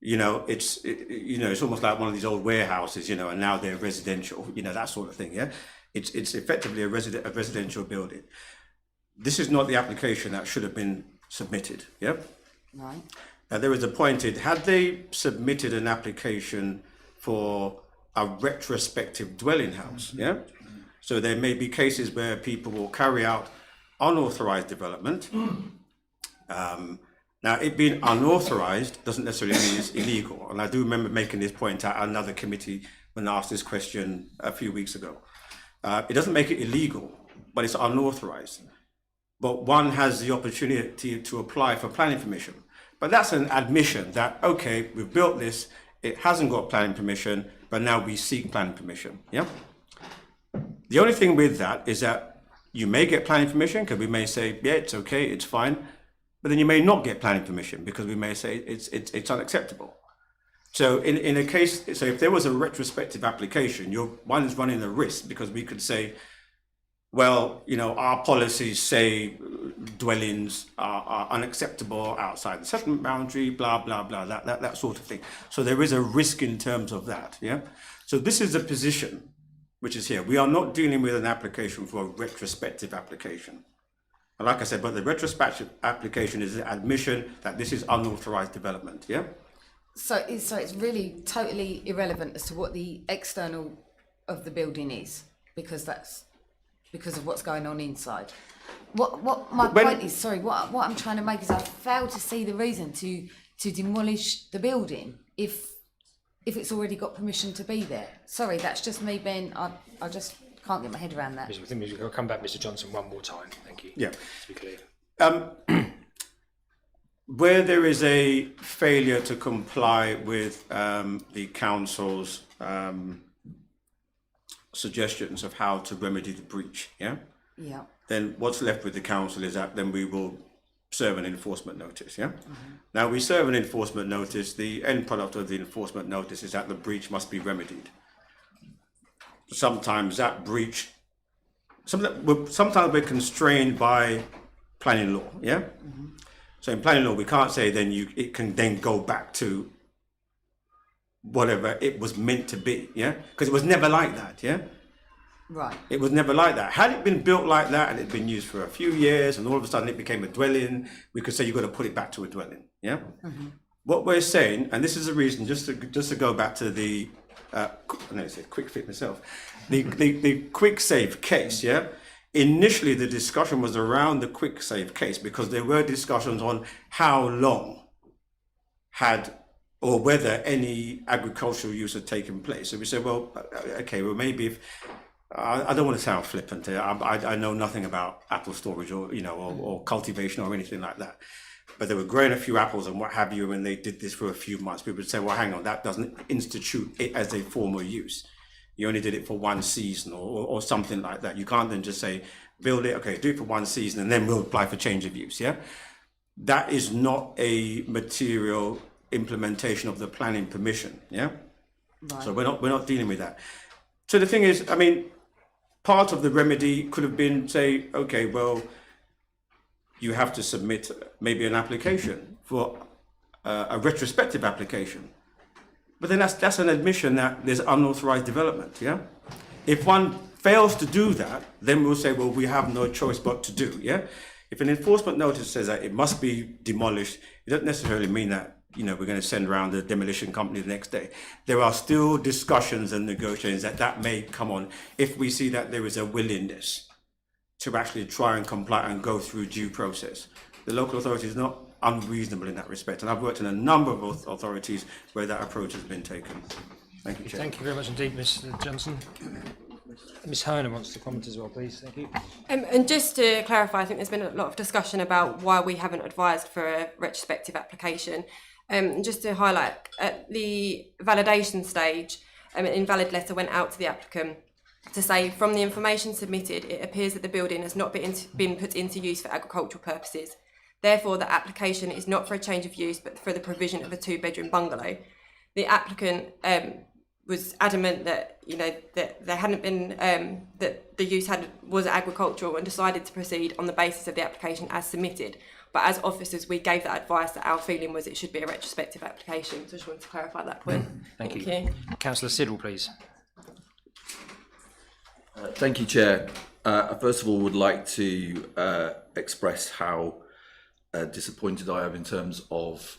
it's almost like one of these old warehouses, and now they're residential, that sort of thing. Yeah. It's effectively a residential building. This is not the application that should have been submitted. Yeah. Right. Now there is a point, had they submitted an application for a retrospective dwelling house, yeah? So there may be cases where people will carry out unauthorized development. Now it being unauthorized doesn't necessarily mean it's illegal. And I do remember making this point at another committee when I asked this question a few weeks ago. It doesn't make it illegal, but it's unauthorized. But one has the opportunity to apply for planning permission. But that's an admission that, okay, we've built this, it hasn't got planning permission, but now we seek planning permission, yeah? The only thing with that is that you may get planning permission, because we may say, yeah, it's okay, it's fine, but then you may not get planning permission, because we may say it's unacceptable. So in a case, so if there was a retrospective application, one is running a risk, because we could say, well, our policies say dwellings are unacceptable outside the settlement boundary, blah, blah, blah, that sort of thing. So there is a risk in terms of that, yeah? So this is the position which is here. We are not dealing with an application for a retrospective application. And like I said, but the retrospective application is an admission that this is unauthorized development, yeah? So it's really totally irrelevant as to what the external of the building is, because of what's going on inside. What my point is, sorry, what I'm trying to make is I fail to see the reason to demolish the building if it's already got permission to be there. Sorry, that's just me being, I just can't get my head around that. We'll come back, Mr. Johnson, one more time. Thank you. Yeah. To be clear. Where there is a failure to comply with the council's suggestions of how to remedy the breach, yeah? Yeah. Then what's left with the council is that then we will serve an enforcement notice, yeah? Now, we serve an enforcement notice. The end product of the enforcement notice is that the breach must be remedied. Sometimes that breach, sometimes we're constrained by planning law, yeah? So in planning law, we can't say then it can then go back to whatever it was meant to be, yeah? Because it was never like that, yeah? Right. It was never like that. Had it been built like that and it had been used for a few years and all of a sudden it became a dwelling, we could say you've got to put it back to a dwelling, yeah? What we're saying, and this is the reason, just to go back to the, I know I said quick fit myself, the quick save case, yeah? Initially, the discussion was around the quick save case because there were discussions on how long had or whether any agricultural use had taken place. So we said, well, okay, well maybe if I don't want to sound flippant here. I know nothing about apple storage or or cultivation or anything like that. But they were growing a few apples and what have you, and they did this for a few months. People would say, well, hang on, that doesn't institute it as a formal use. You only did it for one season or something like that. You can't then just say, build it, okay, do it for one season and then we'll apply for change of use, yeah? That is not a material implementation of the planning permission, yeah? Right. So we're not dealing with that. So the thing is, I mean, part of the remedy could have been, say, okay, well, you have to submit maybe an application for a retrospective application. But then that's an admission that there's unauthorized development, yeah? If one fails to do that, then we'll say, well, we have no choice but to do, yeah? If an enforcement notice says that it must be demolished, it doesn't necessarily mean that, we're going to send around the demolition company the next day. There are still discussions and negotiations that may come on if we see that there is a willingness to actually try and comply and go through due process. The local authority is not unreasonable in that respect, and I've worked in a number of authorities where that approach has been taken. Thank you, Chair. Thank you very much indeed, Mr. Johnson. Ms. Herner wants to comment as well, please. Thank you. And just to clarify, I think there's been a lot of discussion about why we haven't advised for a retrospective application. Just to highlight, at the validation stage, an invalid letter went out to the applicant to say, from the information submitted, it appears that the building has not been put into use for agricultural purposes. Therefore, the application is not for a change of use, but for the provision of a 2-bedroom bungalow. The applicant was adamant that that there hadn't been that the use was agricultural and decided to proceed on the basis of the application as submitted. But as officers, we gave that advice that our feeling was it should be a retrospective application. So I just wanted to clarify that point. Thank you. Councillor Siddle, please. Thank you, Chair. First of all, would like to express how disappointed I am in terms of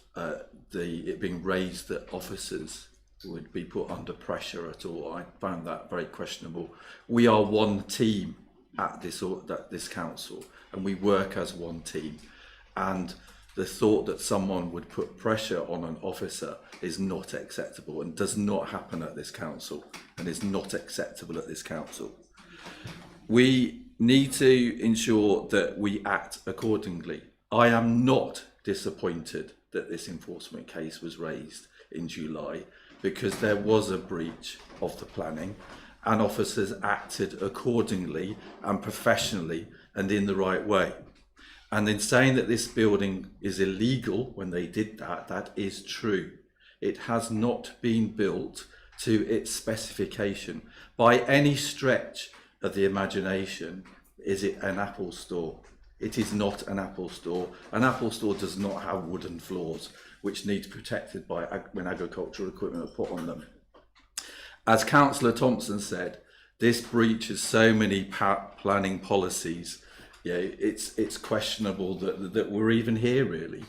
it being raised that officers would be put under pressure at all. I found that very questionable. We are one team at this council, and we work as one team. And the thought that someone would put pressure on an officer is not acceptable and does not happen at this council and is not acceptable at this council. We need to ensure that we act accordingly. I am not disappointed that this enforcement case was raised in July because there was a breach of the planning and officers acted accordingly and professionally and in the right way. And in saying that this building is illegal when they did that, that is true. It has not been built to its specification. By any stretch of the imagination, is it an Apple store? It is not an Apple store. An Apple store does not have wooden floors, which needs protected by when agricultural equipment are put on them. As Councillor Thompson said, this breaches so many planning policies. Yeah, it's questionable that we're even here really,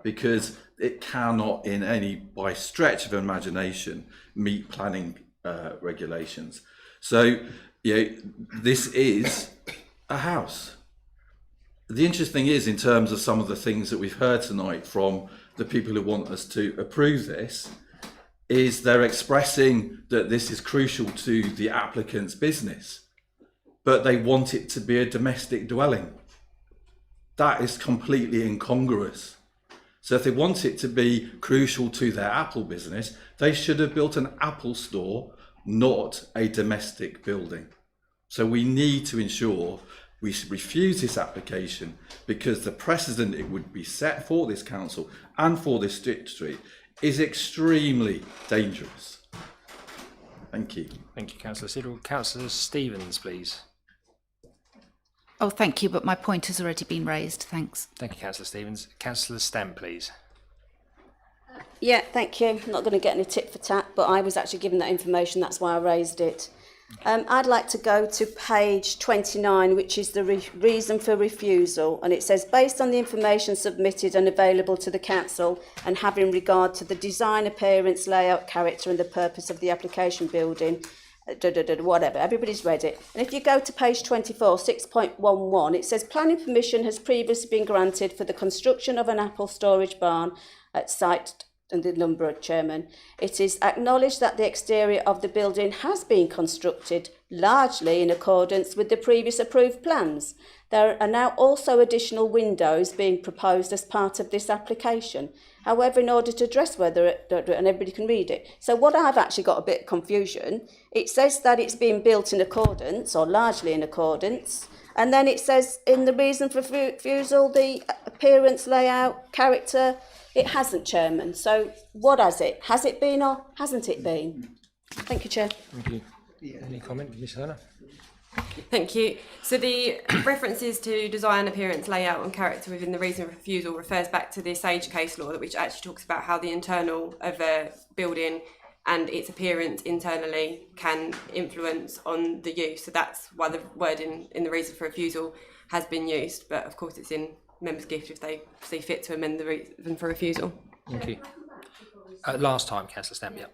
because it cannot in any by stretch of imagination meet planning regulations. So this is a house. The interesting is, in terms of some of the things that we've heard tonight from the people who want us to approve this, is they're expressing that this is crucial to the applicant's business, but they want it to be a domestic dwelling. That is completely incongruous. So if they want it to be crucial to their Apple business, they should have built an Apple store, not a domestic building. So we need to ensure we should refuse this application because the precedent it would be set for this council and for this district is extremely dangerous. Thank you. Thank you, Councillor Siddle. Councillor Stevens, please. Oh, thank you, but my point has already been raised. Thanks. Thank you, Councillor Stevens. Councillor Stamp, please. Yeah, thank you. I'm not going to get any tit for tat, but I was actually given that information. That's why I raised it. I'd like to go to page 29, which is the reason for refusal. And it says, based on the information submitted and available to the council and having regard to the design, appearance, layout, character and the purpose of the application building, whatever, everybody's read it. And if you go to page 24, 6.11, it says planning permission has previously been granted for the construction of an apple storage barn at site and the number, Chairman. It is acknowledged that the exterior of the building has been constructed largely in accordance with the previous approved plans. There are now also additional windows being proposed as part of this application. However, in order to address whether and everybody can read it. So what I've actually got a bit of confusion, it says that it's being built in accordance or largely in accordance. And then it says in the reason for refusal, the appearance, layout, character. It hasn't, Chairman. So what has it? Has it been or hasn't it been? Thank you, Chair. Thank you. Any comment, Ms. Hannah? Thank you. So the references to design, appearance, layout and character within the reason for refusal refers back to the Sage case law, which actually talks about how the internal of a building and its appearance internally can influence on the use. So that's why the wording in the reason for refusal has been used. But of course it's in members' gift if they see fit to amend the reason for refusal. Thank you. Last time, Councillor Stamp, yeah.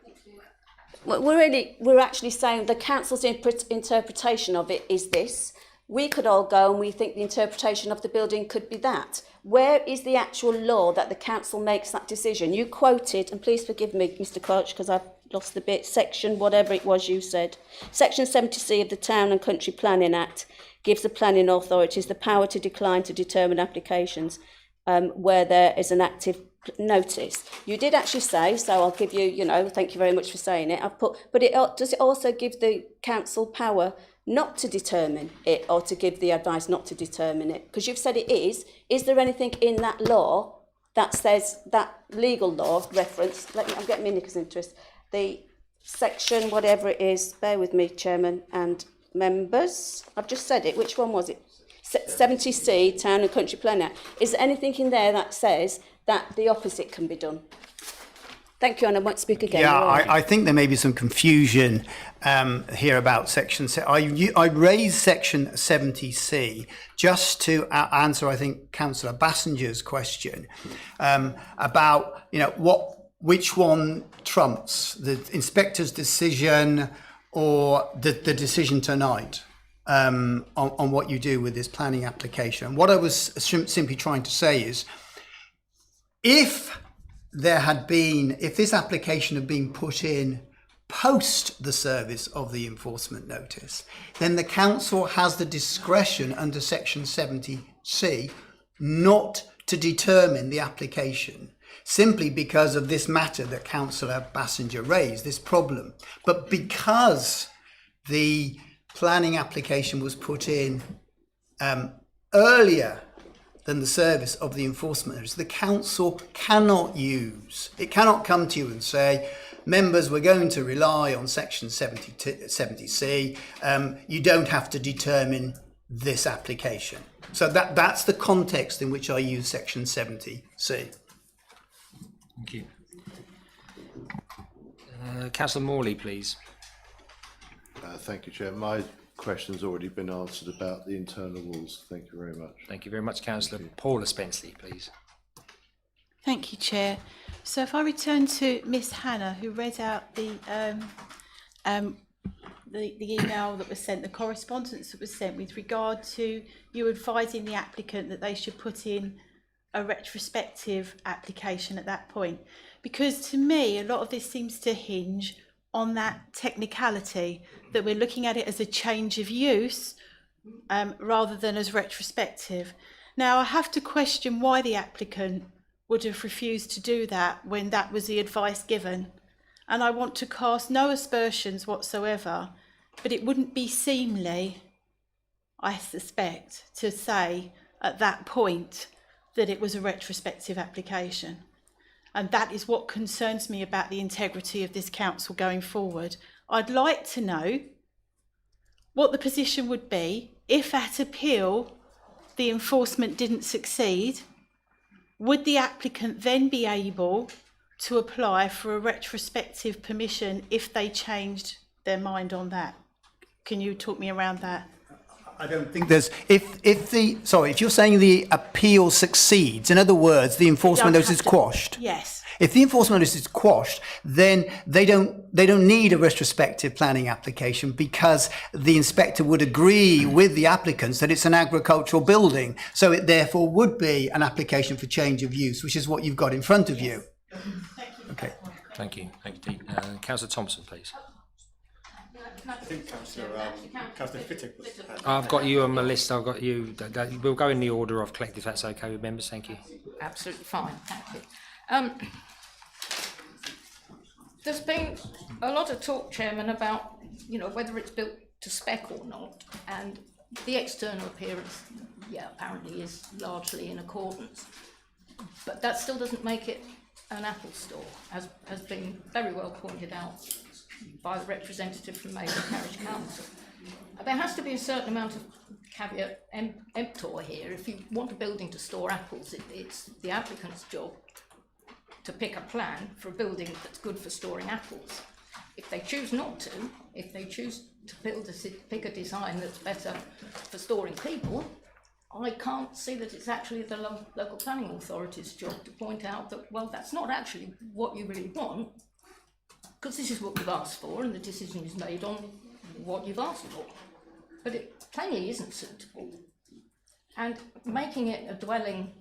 Well, we're actually saying the council's interpretation of it is this. We could all go and we think the interpretation of the building could be that. Where is the actual law that the council makes that decision? You quoted, and please forgive me, Mr. Crouch, because I've lost the bit, section, whatever it was you said. Section 70C of the Town and Country Planning Act gives the planning authorities the power to decline to determine applications where there is an active notice. You did actually say, so I'll give you, thank you very much for saying it. Does it also give the council power not to determine it or to give the advice not to determine it? Because you've said it is. Is there anything in that law that says that legal law reference? I'm getting my knickers interest. The section, whatever it is, bear with me, Chairman and members. I've just said it. Which one was it? 70C, Town and Country Planning Act. Is there anything in there that says that the opposite can be done? Thank you, and I won't speak again. Yeah, I think there may be some confusion here about section. I raised section 70C just to answer, I think, Councillor Bassinger's question about which one trumps, the inspector's decision or the decision tonight on what you do with this planning application. What I was simply trying to say is, if this application had been put in post the service of the enforcement notice, then the council has the discretion under section 70C not to determine the application, simply because of this matter that Councillor Bassinger raised, this problem. But because the planning application was put in earlier than the service of the enforcement notice, the council cannot come to you and say, members, we're going to rely on section 70C, you don't have to determine this application. So that's the context in which I use section 70C. Thank you. Councillor Morley, please. Thank you, Chair. My question's already been answered about the internal rules. Thank you very much. Thank you very much, Councillor. Paula Spenceley, please. Thank you, Chair. So if I return to Miss Hannah, who read out the email that was sent, the correspondence that was sent with regard to you advising the applicant that they should put in a retrospective application at that point. Because to me, a lot of this seems to hinge on that technicality, that we're looking at it as a change of use rather than as retrospective. Now, I have to question why the applicant would have refused to do that when that was the advice given. And I want to cast no aspersions whatsoever, but it wouldn't be seemly I suspect, to say at that point that it was a retrospective application. And that is what concerns me about the integrity of this council going forward. I'd like to know what the position would be if at appeal the enforcement didn't succeed. Would the applicant then be able to apply for a retrospective permission if they changed their mind on that? Can you talk me around that? I don't think there's, if you're saying the appeal succeeds, in other words, the enforcement notice is quashed. Yes. If the enforcement notice is quashed, then they don't need a retrospective planning application, because the inspector would agree with the applicants that it's an agricultural building. So it therefore would be an application for change of use, which is what you've got in front of you. Okay. Thank you. Thank you, Dean. Councillor Thompson, please. I think Councillor Fittick was. I've got you on my list. I've got you. We'll go in the order I've collected, if that's okay with members. Thank you. Absolutely fine, thank you. There's been a lot of talk, Chairman, about, you know, whether it's built to spec or not, and the external appearance, yeah, apparently is largely in accordance, but that still doesn't make it an Apple store, as has been very well pointed out by the representative from Maldon Parish Council. There has to be a certain amount of caveat emptor here. If you want a building to store apples, it's the applicant's job to pick a plan for a building that's good for storing apples. If they choose not to, if they choose to pick a design that's better for storing people, I can't see that it's actually the local planning authority's job to point out that, well, that's not actually what you really want, because this is what you've asked for and the decision is made on what you've asked for. But it plainly isn't suitable. And making it a dwelling,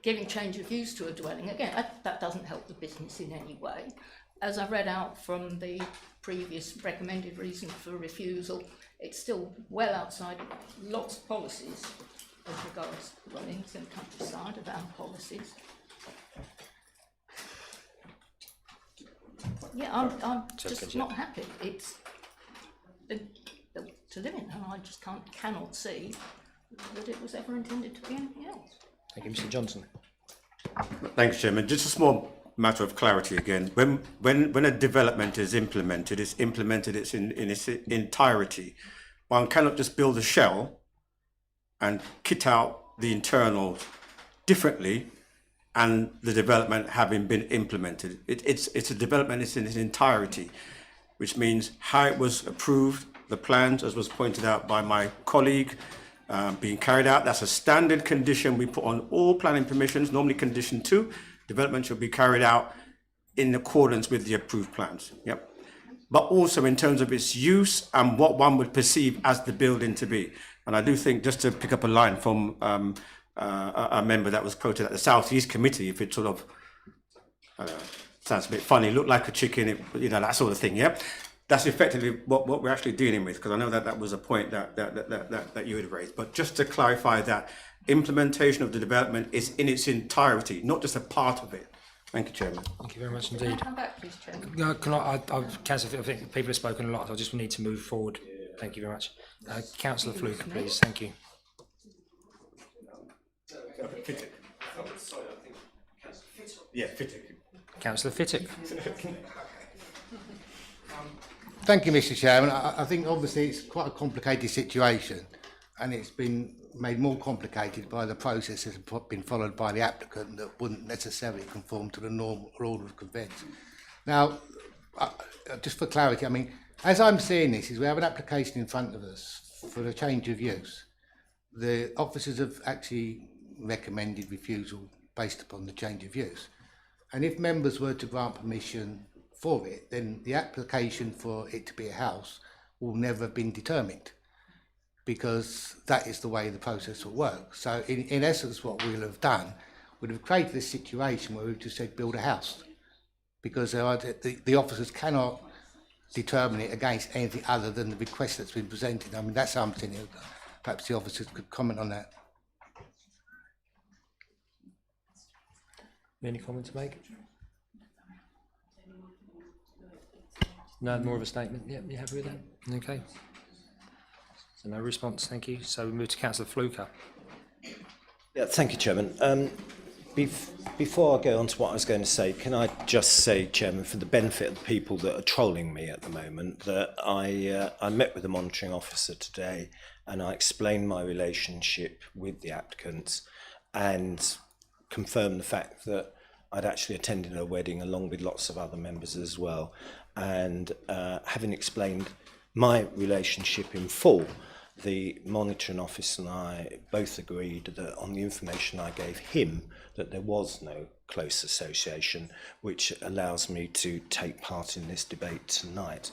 giving change of use to a dwelling, again, that doesn't help the business in any way. As I read out from the previous recommended reason for refusal, it's still well outside lots of policies as regards dwellings in the countryside, of our policies. Yeah, I'm just not happy. It's to live in, and I just cannot see that it was ever intended to be anything else. Thank you, Mr. Johnson. Thanks, Chairman. Just a small matter of clarity again. When a development is implemented, it's in its entirety. One cannot just build a shell and kit out the internals differently and the development having been implemented. It's a development, it's in its entirety, which means how it was approved, the plans, as was pointed out by my colleague, being carried out. That's a standard condition we put on all planning permissions, normally condition 2. Development should be carried out in accordance with the approved plans. Yep. But also in terms of its use and what one would perceive as the building to be. And I do think, just to pick up a line from a member that was quoted at the South East Committee, if it sort of, sounds a bit funny, looked like a chicken, you know, that sort of thing, yeah? That's effectively what we're actually dealing with, because I know that was a point that you had raised. But just to clarify that, implementation of the development is in its entirety, not just a part of it. Thank you, Chairman. Thank you very much indeed. Come back, please, Chairman. No, Councillor, I think people have spoken a lot. I just need to move forward. Thank you very much. Councillor Fluke, please. Thank you. Yeah, Fittick. Councillor Fittick. Thank you, Mr. Chairman. I think obviously it's quite a complicated situation, and it's been made more complicated by the process that's been followed by the applicant that wouldn't necessarily conform to the normal order of convention. Now, just for clarity, I mean, as I'm seeing this, is we have an application in front of us for a change of use. The officers have actually recommended refusal based upon the change of use. And if members were to grant permission for it, then the application for it to be a house will never have been determined, because that is the way the process will work. So in essence, what we'll have done would have created a situation where we've just said build a house, because the officers cannot determine it against anything other than the request that's been presented. I mean, that's something that perhaps the officers could comment on that. Any comment to make? No, more of a statement. Yeah, you happy with that? Okay. So no response, thank you. So we move to Councillor Fluker. Yeah, thank you, Chairman. Before I go on to what I was going to say, can I just say, Chairman, for the benefit of the people that are trolling me at the moment, that I met with the monitoring officer today and I explained my relationship with the applicants and confirmed the fact that I'd actually attended a wedding along with lots of other members as well. And having explained my relationship in full, the monitoring officer and I both agreed that on the information I gave him that there was no close association, which allows me to take part in this debate tonight.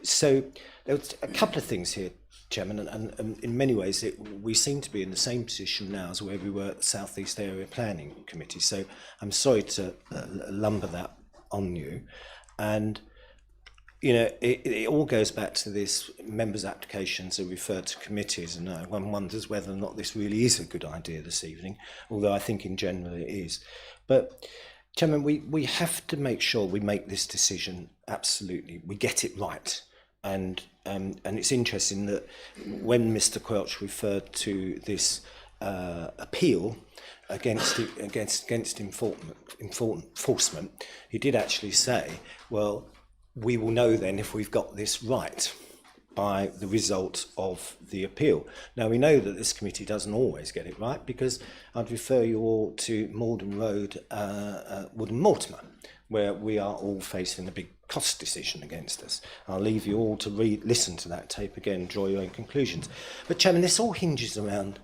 So there was a couple of things here, Chairman, and in many ways we seem to be in the same position now as where we were at the South East Area Planning Committee. So I'm sorry to lumber that on you. And you know, it all goes back to this, members' applications are referred to committees, and one wonders whether or not this really is a good idea this evening, although I think in general it is. But, Chairman, we have to make sure we make this decision absolutely, we get it right. And it's interesting that when Mr. Quelch referred to this appeal against enforcement, he did actually say, well, we will know then if we've got this right by the result of the appeal. Now, we know that this committee doesn't always get it right, because I'd refer you all to Maldon Road, Wood and Mortimer, where we are all facing a big cost decision against us. I'll leave you all to listen to that tape again, draw your own conclusions. But, Chairman, this all hinges around,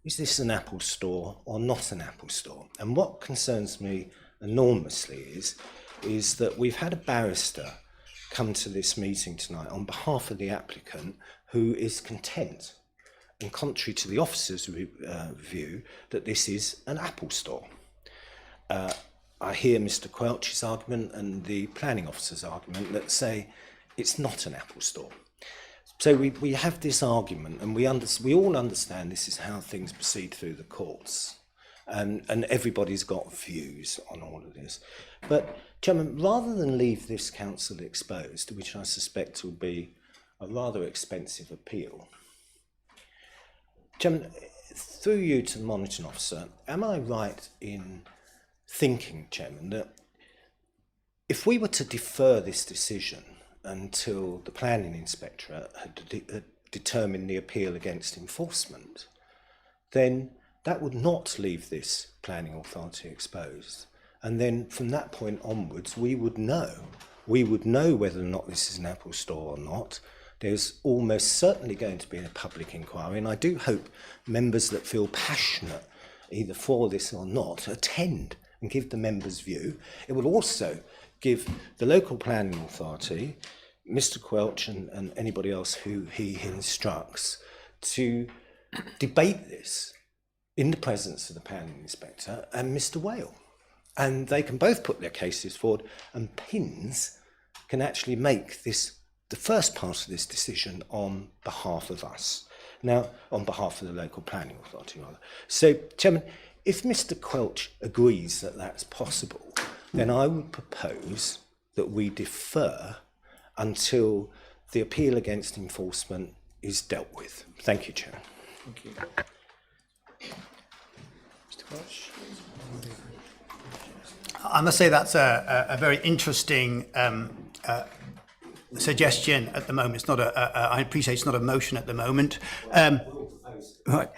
is this an Apple store or not an Apple store? And what concerns me enormously is that we've had a barrister come to this meeting tonight on behalf of the applicant who is content, and contrary to the officer's view, that this is an Apple store. I hear Mr. Quelch's argument and the planning officer's argument that say it's not an Apple store. So we have this argument, and we all understand this is how things proceed through the courts. And everybody's got views on all of this. But, Chairman, rather than leave this council exposed, which I suspect will be a rather expensive appeal, Chairman, through you to the monitoring officer, am I right in thinking, Chairman, that if we were to defer this decision until the planning inspectorate had determined the appeal against enforcement, then that would not leave this planning authority exposed. And then from that point onwards, we would know whether or not this is an Apple store or not. There's almost certainly going to be a public inquiry, and I do hope members that feel passionate either for this or not attend and give the members' view. It will also give the local planning authority, Mr. Quelch and anybody else who he instructs, to debate this in the presence of the planning inspector and Mr. Whale. And they can both put their cases forward, and PINS can actually make this, the first part of this decision, on behalf of us. Now, on behalf of the local planning authority, rather. So, Chairman, if Mr. Quelch agrees that that's possible, then I would propose that we defer until the appeal against enforcement is dealt with. Thank you, Chair. Thank you. Mr. Quelch. I must say that's a very interesting suggestion at the moment. It's not I appreciate it's not a motion at the moment. Right.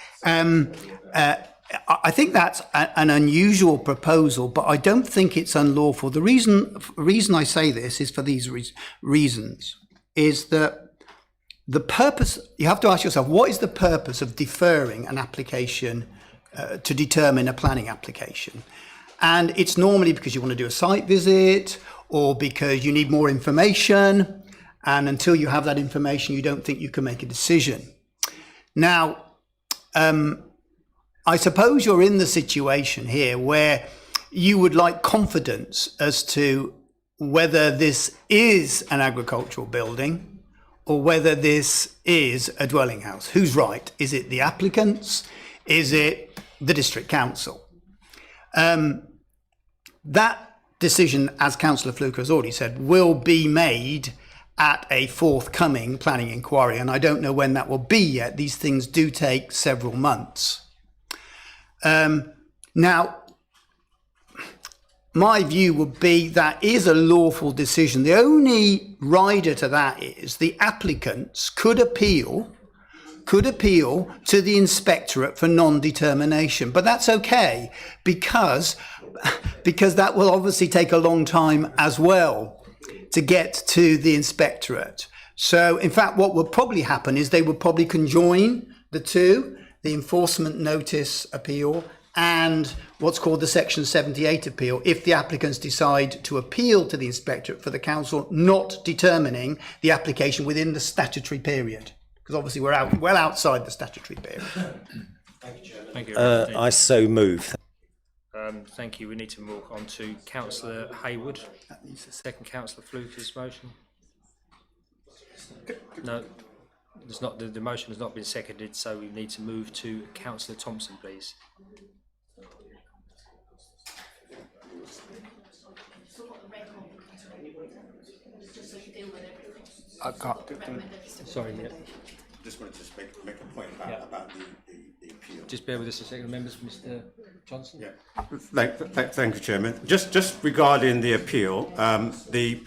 I think that's an unusual proposal, but I don't think it's unlawful. The reason I say this is for these reasons, is that the purpose, you have to ask yourself, what is the purpose of deferring an application to determine a planning application? And it's normally because you want to do a site visit, or because you need more information, and until you have that information, you don't think you can make a decision. Now, I suppose you're in the situation here where you would like confidence as to whether this is an agricultural building or whether this is a dwelling house. Who's right? Is it the applicants? Is it the district council? That decision, as Councillor Fluker has already said, will be made at a forthcoming planning inquiry, and I don't know when that will be yet. These things do take several months. Now, my view would be that is a lawful decision. The only rider to that is the applicants could appeal to the inspectorate for non-determination, but that's okay because that will obviously take a long time as well to get to the inspectorate. So in fact, what would probably happen is they would probably conjoin the two, the enforcement notice appeal and what's called the Section 78 appeal, if the applicants decide to appeal to the inspectorate for the council not determining the application within the statutory period. Because obviously we're well outside the statutory period. Thank you, Chairman. Thank you. I so move. Thank you. We need to move on to Councillor Hayward. Second, Councillor Fluker's motion. No, there's not. The motion has not been seconded, so we need to move to Councillor Thompson, please. I can't. Sorry, Nick. Just wanted to make a point about the appeal. Just bear with us a second, members. Mr. Johnson. Yeah. Thank you, Chairman. Just regarding the appeal, the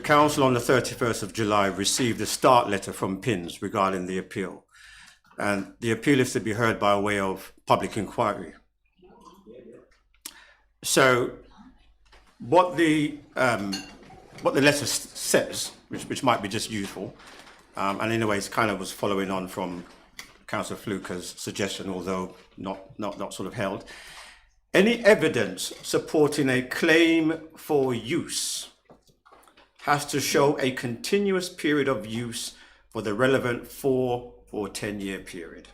council on the 31st of July received a start letter from PINS regarding the appeal, and the appeal is to be heard by way of public inquiry. So, what the letter says, which might be just useful, and in a way, it's kind of was following on from Councillor Fluker's suggestion, although not sort of held. Any evidence supporting a claim for use has to show a continuous period of use for the relevant 4 or 10-year period.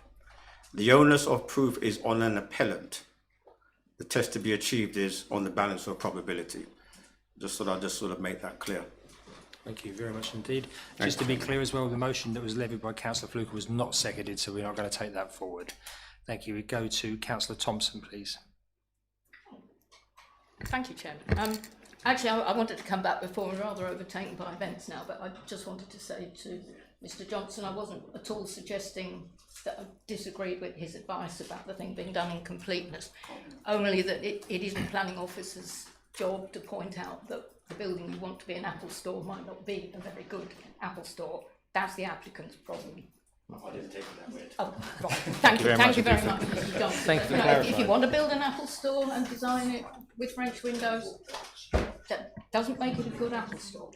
The onus of proof is on an appellant. The test to be achieved is on the balance of probability. I'll just sort of make that clear. Thank you very much indeed. Just to be clear as well, the motion that was levied by Councillor Fluker was not seconded, so we're not going to take that forward. Thank you. We go to Councillor Thompson, please. Thank you, Chairman. Actually, I wanted to come back before. We're rather overtaken by events now, but I just wanted to say to Mr. Johnson, I wasn't at all suggesting that I disagreed with his advice about the thing being done in completeness, only that it is the planning officer's job to point out that the building you want to be an Apple store might not be a very good Apple store. That's the applicant's problem. I didn't take it that way. Oh, right. Thank you very much, Mr. Johnson. Thank you for clarifying. If you want to build an Apple store and design it with French windows, that doesn't make it a good Apple store.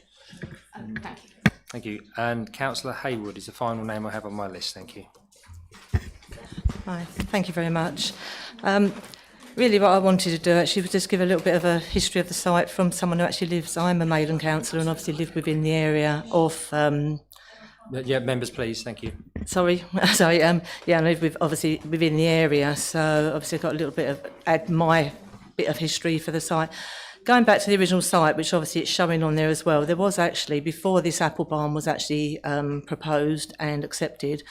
Thank you. Thank you. And Councillor Hayward is the final name I have on my list. Thank you. Hi, thank you very much. Really what I wanted to do actually was just give a little bit of a history of the site from someone who actually lives. I'm a Maldon councillor and obviously live within the area of... yeah, members please, thank you. Sorry, yeah, I live obviously within the area, so obviously I've got a little bit of, add my bit of history for the site. Going back to the original site, which obviously it's showing on there as well, there was actually, before this apple barn was actually proposed and accepted,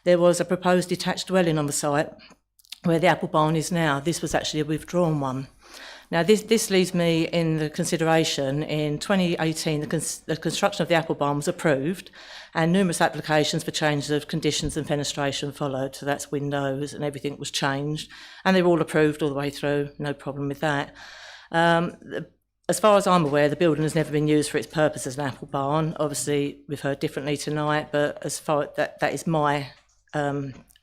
there was a proposed detached dwelling on the site where the apple barn is now. This was actually a withdrawn one. Now this leaves me in the consideration. In 2018, the construction of the apple barn was approved and numerous applications for changes of conditions and fenestration followed. So that's windows and everything was changed and they were all approved all the way through, no problem with that. As far as I'm aware, the building has never been used for its purpose as an apple barn. Obviously, we've heard differently tonight, but as far that is my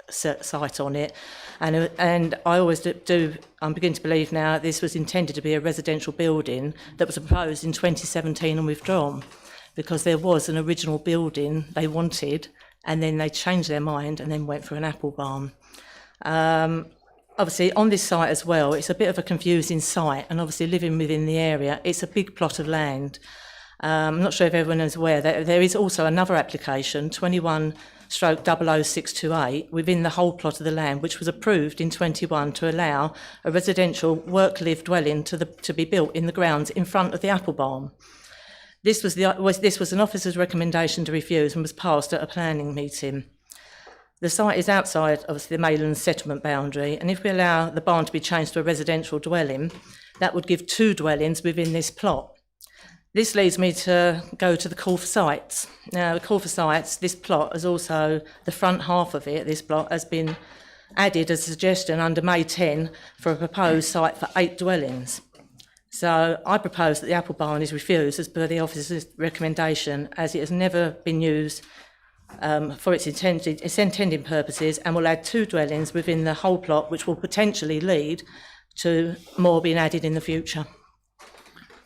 site on it, and I always do. I'm beginning to believe now this was intended to be a residential building that was proposed in 2017 and withdrawn, because there was an original building they wanted, and then they changed their mind and then went for an apple barn. Obviously, on this site as well, it's a bit of a confusing site, and obviously living within the area, it's a big plot of land. I'm not sure if everyone is aware that there is also another application, 21/00628, within the whole plot of the land, which was approved in 21 to allow a residential work-live dwelling to be built in the grounds in front of the apple barn. This was an officer's recommendation to refuse and was passed at a planning meeting. The site is outside, obviously, the Maldon settlement boundary, and if we allow the barn to be changed to a residential dwelling, that would give 2 dwellings within this plot. This leads me to go to the call for sites. Now, the call for sites, this plot has also, the front half of it, this plot, has been added as a suggestion under May 10 for a proposed site for 8 dwellings. So I propose that the apple barn is refused as per the officer's recommendation, as it has never been used for its intended purposes, and will add 2 dwellings within the whole plot, which will potentially lead to more being added in the future.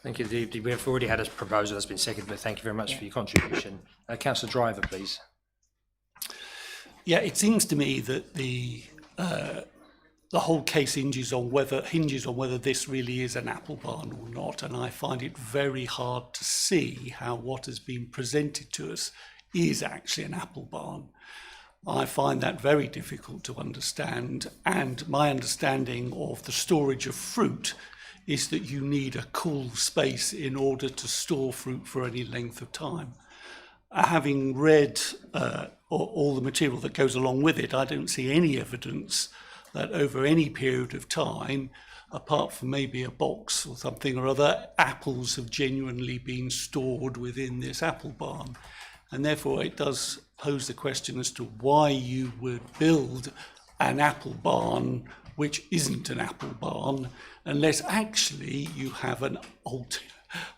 Thank you. We've already had a proposal that's been seconded, but thank you very much for your contribution. Councillor Driver, please. Yeah, it seems to me that the whole case hinges on whether this really is an apple barn or not, and I find it very hard to see how what has been presented to us is actually an apple barn. I find that very difficult to understand, and my understanding of the storage of fruit is that you need a cool space in order to store fruit for any length of time. Having read all the material that goes along with it, I don't see any evidence that over any period of time, apart from maybe a box or something or other, apples have genuinely been stored within this apple barn. And therefore it does pose the question as to why you would build an apple barn which isn't an apple barn, unless actually you have an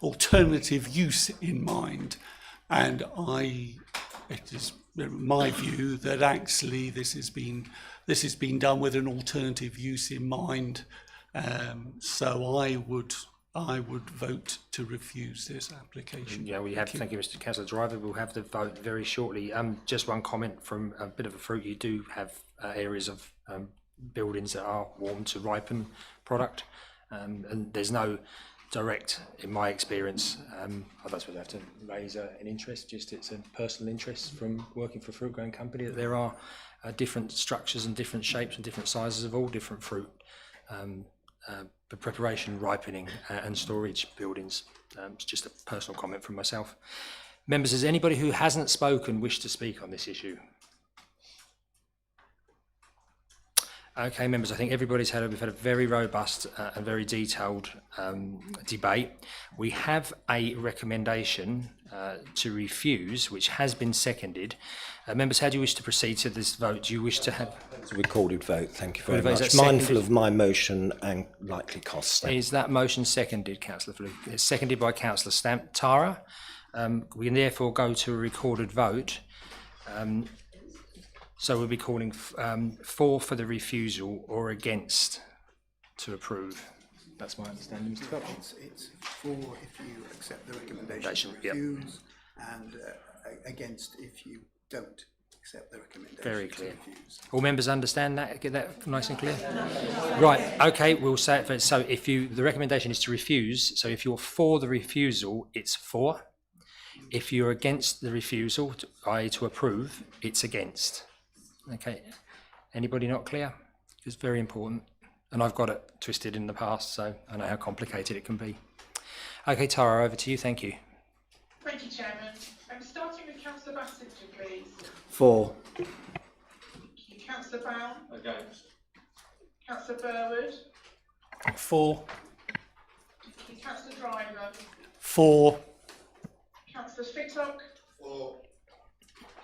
alternative use in mind. And it is my view that actually this has been done with an alternative use in mind. So I would vote to refuse this application. Yeah, we have. Thank you, Mr. Councillor Driver. We'll have the vote very shortly. Just one comment from a bit of a fruit. You do have areas of buildings that are warm to ripen product, and there's no direct, in my experience, I don't suppose I have to raise an interest, just it's a personal interest from working for a fruit growing company, that there are different structures and different shapes and different sizes of all different fruit, for preparation, ripening and storage buildings. It's just a personal comment from myself. Members, is anybody who hasn't spoken wish to speak on this issue? Okay, members, I think we've had a very robust and very detailed debate. We have a recommendation to refuse, which has been seconded. Members, how do you wish to proceed to this vote? Do you wish to have... It's a recorded vote, thank you very Recorded much. vote, Mindful of my motion and likely costs. Is that motion seconded, Councillor Fluke? It's seconded by Councillor Stamp. Tara, we can therefore go to a recorded vote. So we'll be calling for the refusal or against to approve. That's my understanding, Mr. Scott. It's for if you accept the recommendation to refuse, and against if you don't accept the recommendation. Very clear. To refuse. All members understand that? Get that nice and clear? Right, okay, we'll say it first. So if the recommendation is to refuse, so if you're for the refusal, it's for. If you're against the refusal, i.e. to approve, it's against. Okay, anybody not clear? It's very important, and I've got it twisted in the past, so I know how complicated it can be. Okay, Tara, over to you. Thank you. Thank you, Chairman. Starting with Councillor Bassington, please. For. Thank you. Councillor Brown. Against. Councillor Burwood. For. Thank you. Councillor Driver. For. Councillor Fittock. For.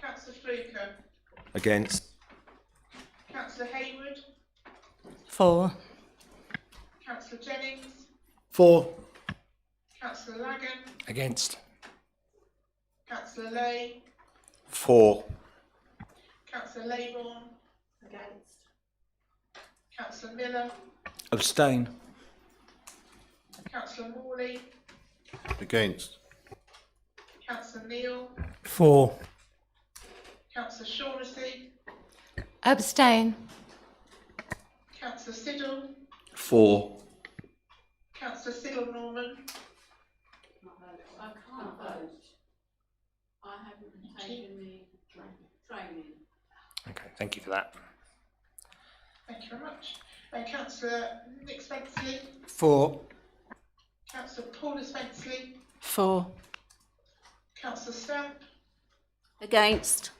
Councillor Fluker. Against. Councillor Hayward. For. Councillor Jennings. For. Councillor Lagan. Against. Councillor Lay. For. Councillor Laybourne. Against. Councillor Miller. Abstain. Councillor Morley. Against. Councillor Neal. For. Councillor Shaughnessy. Abstain. Councillor Siddle. For. Councillor Siddle Norman. I can't vote. I haven't taken the training. Okay, thank you for that. Thank you very much. Councillor Nick Spenceley. For. Councillor Paula Spenceley. For. Councillor Stamp. Against.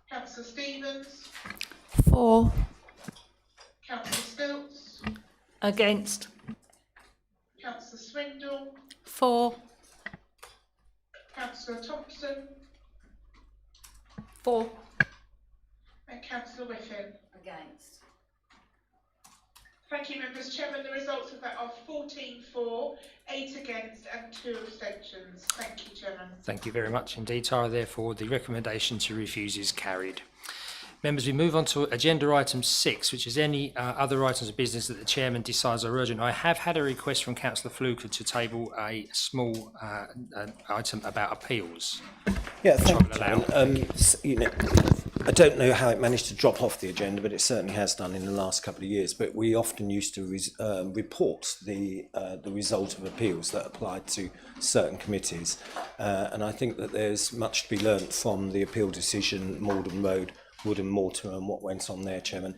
Councillor Stevens. For. Councillor Stilts. Against. Councillor Swindle. For. For. And Councillor Whiffen. Against. Thank you, members. Chairman, the results of that are 14 for, 8 against and 2 abstentions. Thank you, Chairman. Thank you very much indeed, Tara. Therefore, the recommendation to refuse is carried. Members, we move on to agenda item 6, which is any other items of business that the chairman decides are urgent. I have had a request from Councillor Fluker to table a small item about appeals. Yeah, thank you, Chairman. You know, I don't know how it managed to drop off the agenda, but it certainly has done in the last couple of years. But we often used to report the result of appeals that applied to certain committees, and I think that there's much to be learnt from the appeal decision, Maldon Road, Wood and Mortar, and what went on there, Chairman.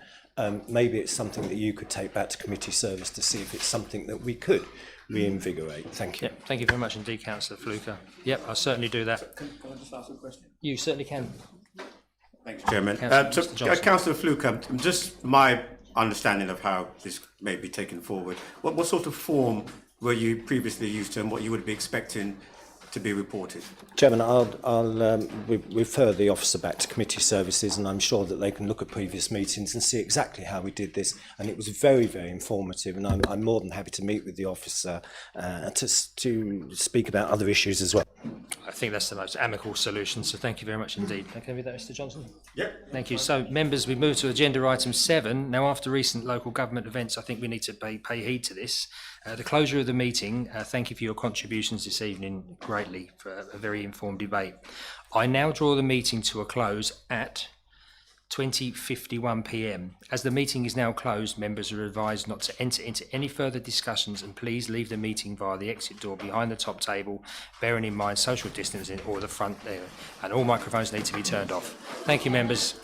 Maybe it's something that you could take back to committee service to see if it's something that we could reinvigorate. Thank you. Yep, thank you very much indeed, Councillor Fluker. Yep, I'll certainly do that. Can I just ask a question? You certainly can. Thanks, Chairman. Councillor Councillor Fluker, just my understanding of how this may be taken forward. What sort of form were you previously used to, and what you would be expecting to be reported? Chairman, I'll refer the officer back to committee services, and I'm sure that they can look at previous meetings and see exactly how we did this. And it was very, very informative, and I'm more than happy to meet with the officer to speak about other issues as well. I think that's the most amicable solution, so thank you very much indeed. Okay with that, Mr Johnson? Yep. Thank you. So, members, we move to agenda item 7. Now, after recent local government events, I think we need to pay heed to this. The closure of the meeting, thank you for your contributions this evening greatly for a very informed debate. I now draw the meeting to a close at 20:51 p.m. As the meeting is now closed, members are advised not to enter into any further discussions, and please leave the meeting via the exit door behind the top table, bearing in mind social distancing or the front there, and all microphones need to be turned off. Thank you, members.